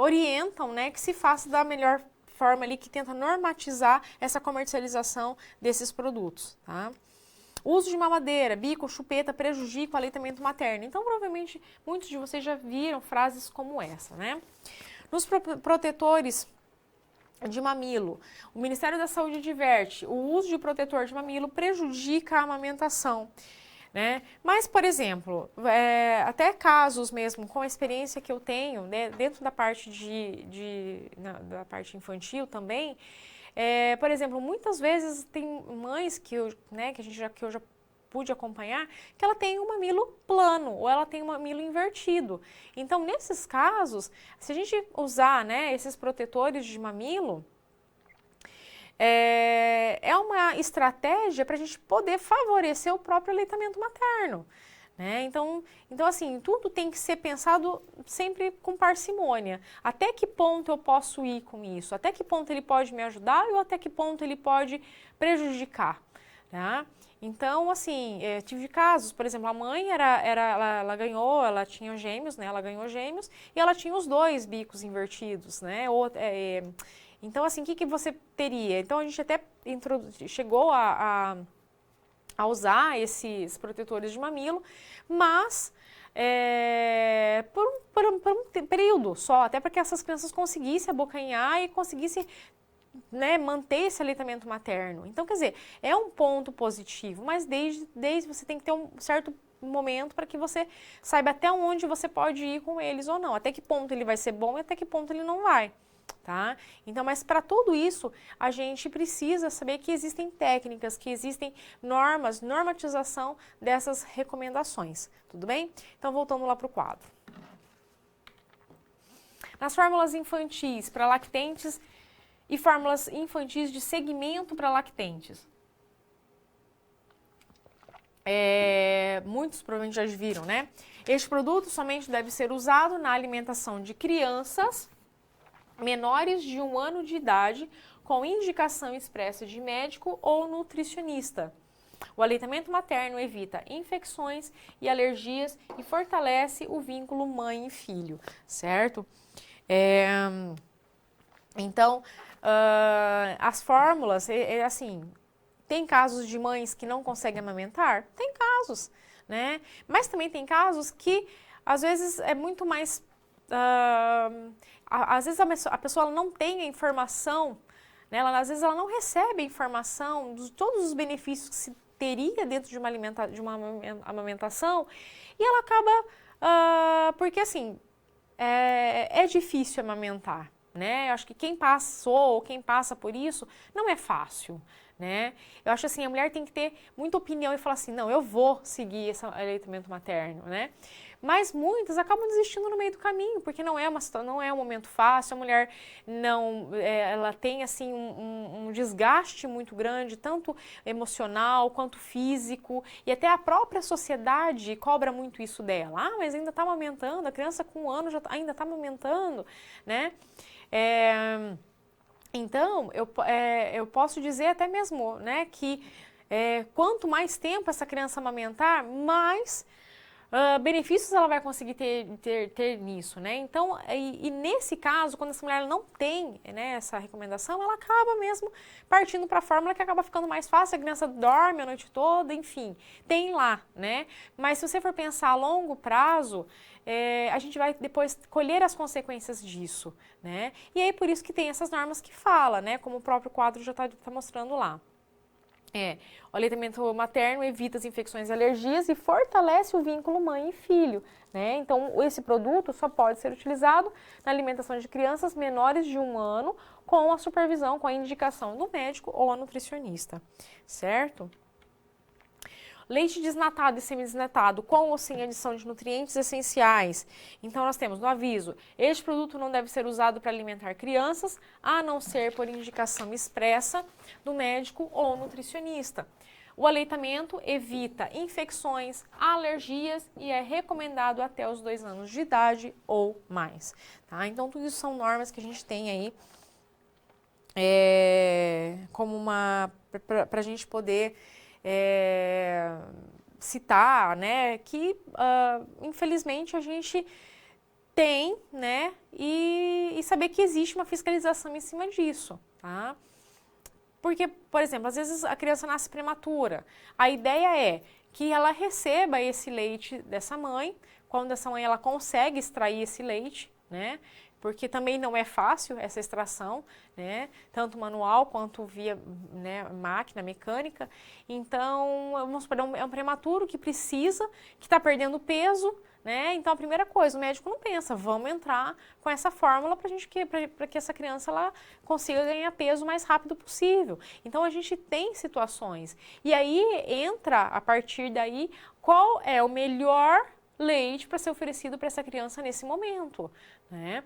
orientam, né, que se faça da melhor forma ali, que tenta normatizar essa comercialização desses produtos, tá? O uso de mamadeira, bico, chupeta prejudica o aleitamento materno. Então, provavelmente, muitos de vocês já viram frases como essa, né? Nos protetores de mamilo, o Ministério da Saúde diverte, o uso de protetor de mamilo prejudica a amamentação, né? Mas, por exemplo, até casos mesmo, com a experiência que eu tenho, né, dentro da parte da parte infantil também, por exemplo, muitas vezes tem mães que eu já pude acompanhar, que ela tem um mamilo plano ou ela tem um mamilo invertido. Então, nesses casos, se a gente usar, né, esses protetores de mamilo, é uma estratégia para a gente poder favorecer o próprio aleitamento materno, né? Então, assim, tudo tem que ser pensado sempre com parcimônia. Até que ponto eu posso ir com isso? Até que ponto ele pode me ajudar ou até que ponto ele pode prejudicar, tá? Então, assim, tive casos, por exemplo, a mãe ela tinha gêmeos, né? Ela ganhou gêmeos e ela tinha os 2 bicos invertidos, né? Então, assim, o que você teria? Então, a gente até chegou a usar esses protetores de mamilo, mas por um período só, até para que essas crianças conseguissem abocanhar e conseguissem, né, manter esse aleitamento materno. Então, quer dizer, é um ponto positivo, mas desde você tem que ter um certo momento para que você saiba até onde você pode ir com eles ou não, até que ponto ele vai ser bom e até que ponto ele não vai. Tá? Então, mas para tudo isso, a gente precisa saber que existem técnicas, que existem normas, normatização dessas recomendações, tudo bem? Então, voltando lá para o quadro. Nas fórmulas infantis para lactentes e fórmulas infantis de segmento para lactentes. Muitos provavelmente já viram, né? Este produto somente deve ser usado na alimentação de crianças menores de 1 ano de idade, com indicação expressa de médico ou nutricionista. O aleitamento materno evita infecções e alergias e fortalece o vínculo mãe e filho, certo? Então, as fórmulas, assim, tem casos de mães que não conseguem amamentar? Tem casos, né? Mas também tem casos que, às vezes, é muito mais... às vezes a pessoa não tem a informação, né? Às vezes ela não recebe a informação de todos os benefícios que se teria dentro de uma amamentação e ela acaba, porque assim, é difícil amamentar, né? Eu acho que quem passou ou quem passa por isso não é fácil, né? Eu acho assim, a mulher tem que ter muita opinião e falar assim, não, eu vou seguir esse aleitamento materno, né? Mas muitas acabam desistindo no meio do caminho, porque não é um momento fácil, a mulher não, ela tem assim um desgaste muito grande, tanto emocional quanto físico, e até a própria sociedade cobra muito isso dela. Ah, mas ainda está amamentando, a criança com 1 ano ainda está amamentando, né? Então, eu posso dizer até mesmo, né, que quanto mais tempo essa criança amamentar, mais benefícios ela vai conseguir ter nisso, né? Então, e nesse caso, quando essa mulher não tem, né, essa recomendação, ela acaba mesmo partindo para a fórmula que acaba ficando mais fácil, a criança dorme a noite toda, enfim, tem lá, né? Mas se você for pensar a longo prazo, a gente vai depois colher as consequências disso, né? E aí por isso que tem essas normas que fala, né? Como o próprio quadro já está mostrando lá. O aleitamento materno evita as infecções e alergias e fortalece o vínculo mãe e filho, né? Então, esse produto só pode ser utilizado na alimentação de crianças menores de 1 ano com a supervisão, com a indicação do médico ou a nutricionista, certo? Leite desnatado e semidesnatado com ou sem adição de nutrientes essenciais. Então, nós temos no aviso, este produto não deve ser usado para alimentar crianças, a não ser por indicação expressa do médico ou nutricionista. O aleitamento evita infecções, alergias e é recomendado até os 2 anos de idade ou mais. Tá? Então, tudo isso são normas que a gente tem aí como para a gente poder citar, né, que infelizmente a gente tem, né, e saber que existe uma fiscalização em cima disso, tá? Porque, por exemplo, às vezes a criança nasce prematura, a ideia é que ela receba esse leite dessa mãe, quando essa mãe ela consegue extrair esse leite, né, porque também não é fácil essa extração, né, tanto manual quanto via, né, máquina, mecânica. Então, vamos supor, é um prematuro que precisa, que está perdendo peso, né, então a primeira coisa, o médico não pensa, vamos entrar com essa fórmula para que essa criança ela consiga ganhar peso o mais rápido possível. Então, a gente tem situações, e aí entra, a partir daí, qual é o melhor leite para ser oferecido para essa criança nesse momento, né?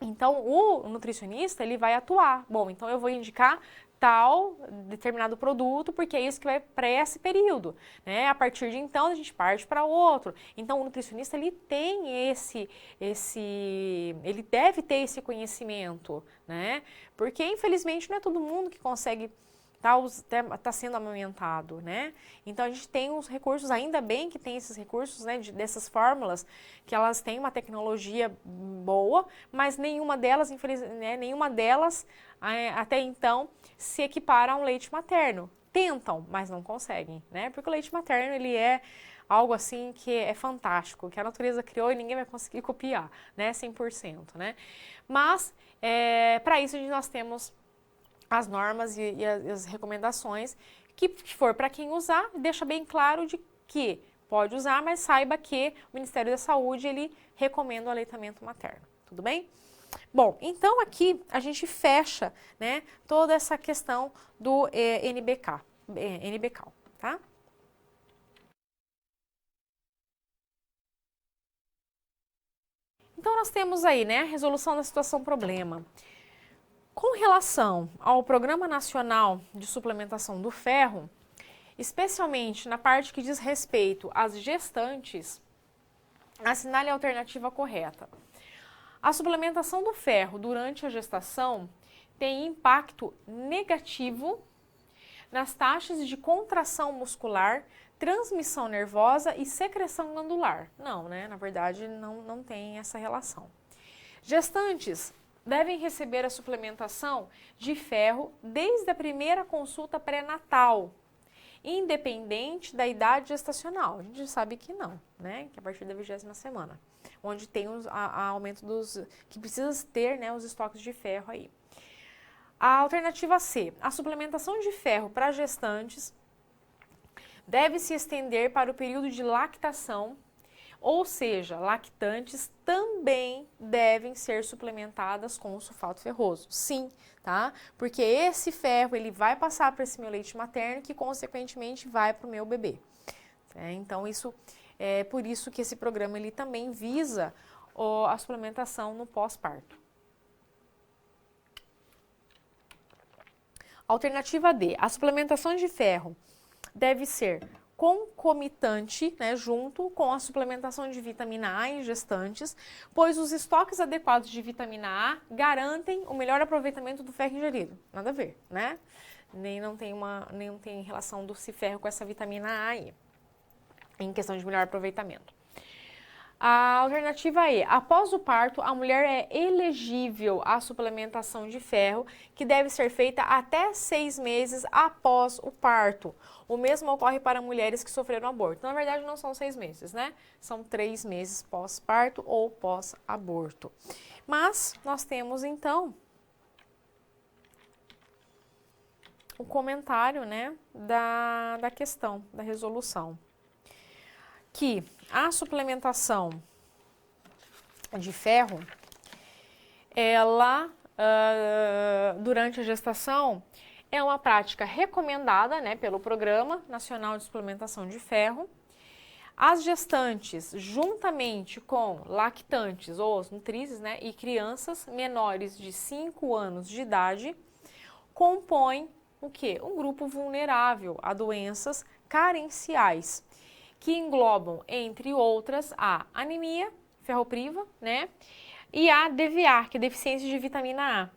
Então, o nutricionista, ele vai atuar. Bom, então eu vou indicar tal determinado produto, porque é isso que vai para esse período, né? A partir de então, a gente parte para outro. Então, o nutricionista, ele tem ele deve ter esse conhecimento, né? Porque, infelizmente, não é todo mundo que consegue tá sendo amamentado, né? Então, a gente tem os recursos, ainda bem que tem esses recursos, né, dessas fórmulas, que elas têm uma tecnologia boa, mas nenhuma delas, infelizmente, né, até então, se equipara a um leite materno. Tentam, mas não conseguem, né? Porque o leite materno, ele é algo assim que é fantástico, que a natureza criou e ninguém vai conseguir copiar, né? 100%, né? Mas, para isso, nós temos as normas e as recomendações, que for para quem usar, deixa bem claro de que pode usar, mas saiba que o Ministério da Saúde, ele recomenda o aleitamento materno, tudo bem? Bom, então aqui a gente fecha, né, toda essa questão do NBK, tá? Então nós temos aí, né, a resolução da situação problema. Com relação ao Programa Nacional de Suplementação do Ferro, especialmente na parte que diz respeito às gestantes, assinale a alternativa correta. A suplementação do ferro durante a gestação tem impacto negativo nas taxas de contração muscular, transmissão nervosa e secreção glandular. Não, né? Na verdade, não tem essa relação. Gestantes devem receber a suplementação de ferro desde a primeira consulta pré-natal, independente da idade gestacional. A gente sabe que não, né? Que a partir da 20ª semana, onde tem a aumento que precisa ter, né, os estoques de ferro aí. A alternativa C, a suplementação de ferro para gestantes deve se estender para o período de lactação Ou seja, lactantes também devem ser suplementadas com o sulfato ferroso. Sim, tá? Porque esse ferro, ele vai passar para esse meu leite materno, que consequentemente vai para o meu bebê. Então, isso é por isso que esse programa ele também visa a suplementação no pós-parto. Alternativa D, a suplementação de ferro deve ser concomitante, né, junto com a suplementação de vitamina A em gestantes, pois os estoques adequados de vitamina A garantem o melhor aproveitamento do ferro ingerido. Nada a ver, né? Nem não tem relação do ferro com essa vitamina A aí, em questão de melhor aproveitamento. A alternativa E, após o parto, a mulher é elegível à suplementação de ferro, que deve ser feita até 6 meses após o parto. O mesmo ocorre para mulheres que sofreram aborto. Na verdade, não são 6 meses, né? São 3 meses pós-parto ou pós-aborto. Mas nós temos, então, o comentário, né, da questão, da resolução. Que a suplementação de ferro, ela, durante a gestação, é uma prática recomendada, né, pelo Programa Nacional de Suplementação de Ferro. As gestantes, juntamente com lactantes ou as nutrizes, né, e crianças menores de 5 anos de idade, compõem o quê? Um grupo vulnerável a doenças carenciais, que englobam, entre outras, a anemia ferropriva, né, e a DVA, que é deficiência de vitamina A,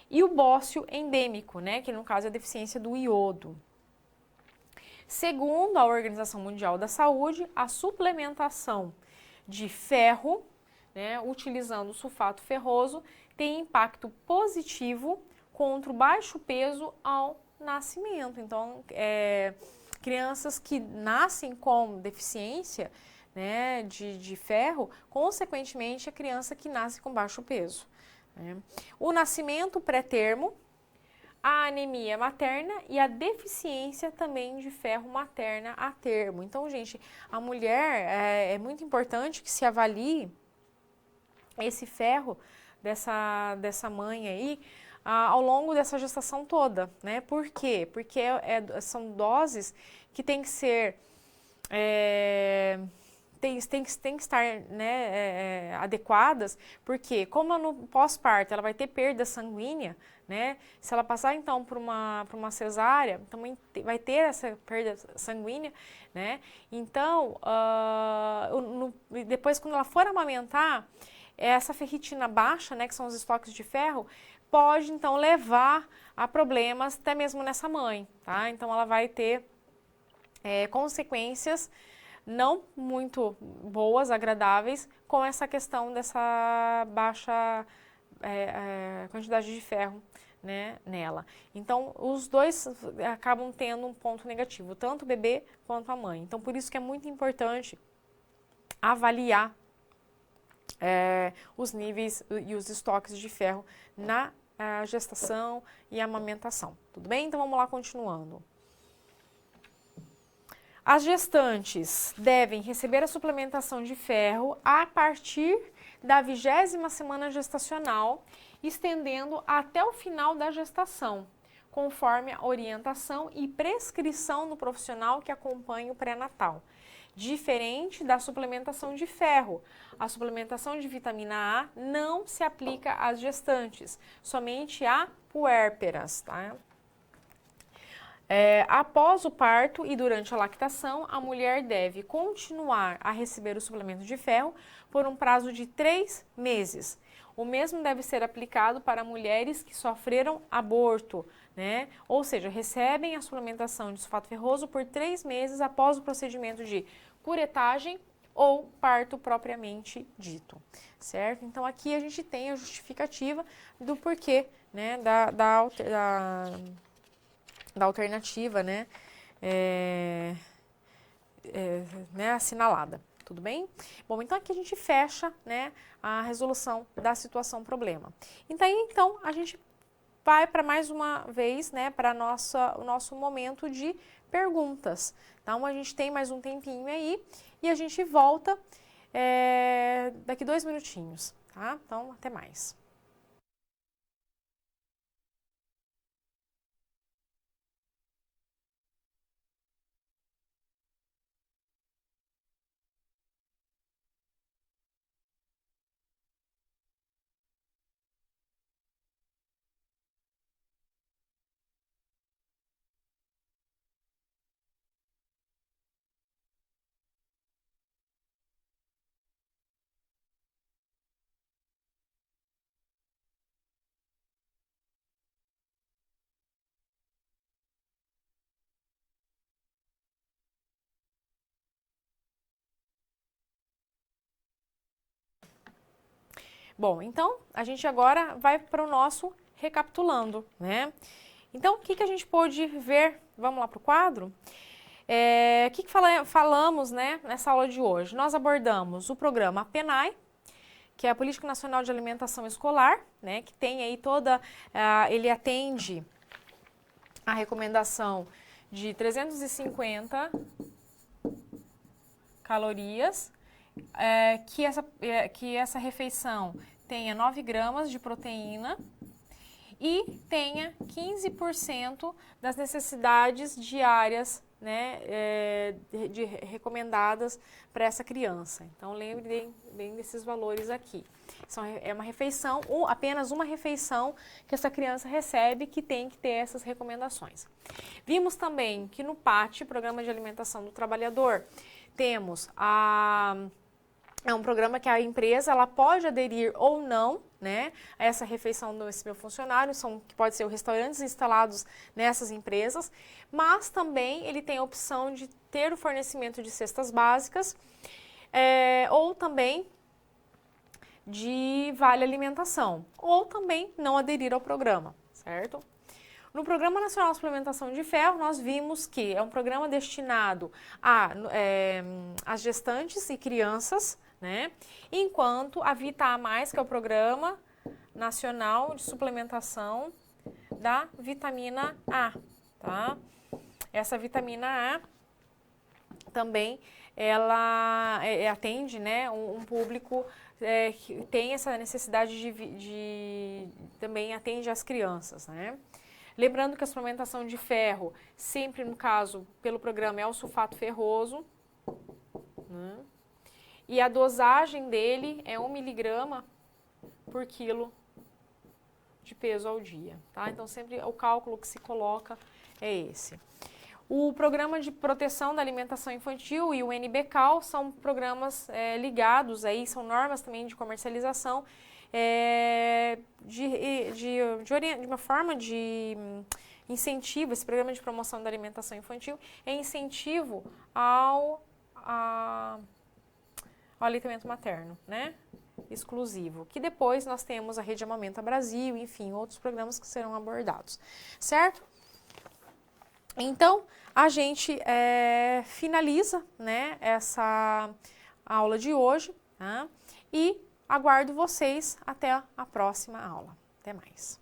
e o bócio endêmico, né, que no caso é a deficiência do iodo. Segundo a Organização Mundial da Saúde, a suplementação de ferro, né, utilizando o sulfato ferroso, tem impacto positivo contra o baixo peso ao nascimento. Então, crianças que nascem com deficiência, né, de ferro, consequentemente a criança que nasce com baixo peso, né. O nascimento pré-termo, a anemia materna e a deficiência também de ferro materna a termo. Então, gente, a mulher, é muito importante que se avalie esse ferro dessa mãe aí, ao longo dessa gestação toda, né? Por quê? Porque são doses que tem que ser, tem que estar, né, adequadas, porque como no pós-parto ela vai ter perda sanguínea, né? Se ela passar então por uma cesárea, também vai ter essa perda sanguínea, né? Então, depois quando ela for amamentar, essa ferritina baixa, né, que são os estoques de ferro, pode então levar a problemas até mesmo nessa mãe, tá? Então ela vai ter consequências não muito boas, agradáveis, com essa questão dessa baixa quantidade de ferro, né, nela. Então, os dois acabam tendo um ponto negativo, tanto o bebê quanto a mãe. Então, por isso que é muito importante avaliar os níveis e os estoques de ferro na gestação e amamentação. Tudo bem? Então, vamos lá, continuando. As gestantes devem receber a suplementação de ferro a partir da 20ª semana gestacional, estendendo até o final da gestação, conforme a orientação e prescrição do profissional que acompanha o pré-natal. Diferente da suplementação de ferro, a suplementação de vitamina A não se aplica às gestantes, somente a puérperas, tá? Após o parto e durante a lactação, a mulher deve continuar a receber o suplemento de ferro por um prazo de 3 meses. O mesmo deve ser aplicado para mulheres que sofreram aborto, né? Ou seja, recebem a suplementação de sulfato ferroso por 3 meses após o procedimento de curetagem ou parto propriamente dito, certo? Então, aqui a gente tem a justificativa do porquê, né, da alternativa, né, né, assinalada. Tudo bem? Bom, então aqui a gente fecha, né, a resolução da situação problema. Então a gente vai para mais uma vez, né, para o nosso momento de perguntas. Então a gente tem mais um tempinho aí e a gente volta daqui 2 minutinhos, tá? Então, até mais. Bom, então, a gente agora vai para o nosso recapitulando, né? Então, o que a gente pôde ver? Vamos lá para o quadro? O que falamos, né, nessa aula de hoje? Nós abordamos o programa PNAE, que é a Política Nacional de Alimentação Escolar, né, que tem aí ele atende a recomendação de 350 calorias, que essa refeição tenha 9 gramas de proteína e tenha 15% das necessidades diárias, né, recomendadas para essa criança. Então, lembrem bem desses valores aqui. É uma refeição, apenas uma refeição que essa criança recebe, que tem que ter essas recomendações. Vimos também que no PAT, Programa de Alimentação do Trabalhador, temos é um programa que a empresa ela pode aderir ou não, né, a essa refeição desse meu funcionário, que pode ser os restaurantes instalados nessas empresas, mas também ele tem a opção de ter o fornecimento de cestas básicas, ou também de vale alimentação, ou também não aderir ao programa, certo? No Programa Nacional de Suplementação de Ferro, nós vimos que é um programa destinado às gestantes e crianças, né? Enquanto a Vita A+, que é o Programa Nacional de Suplementação da Vitamina A, tá? Essa vitamina A também, ela atende, né, um público que tem essa necessidade também atende às crianças, né? Lembrando que a suplementação de ferro, sempre no caso, pelo programa, é o sulfato ferroso, né? E a dosagem dele é 1 miligrama por quilo de peso ao dia, tá? Então, sempre o cálculo que se coloca é esse. O Programa de Proteção da Alimentação Infantil e o NBCAL são programas ligados, aí são normas também de comercialização, de uma forma de incentivo. Esse programa de promoção da alimentação infantil é incentivo ao aleitamento materno, né? Exclusivo, que depois nós temos a Rede Amamenta Brasil, enfim, outros programas que serão abordados, certo? Então, a gente finaliza, né, essa aula de hoje, tá? E aguardo vocês até a próxima aula. Até mais.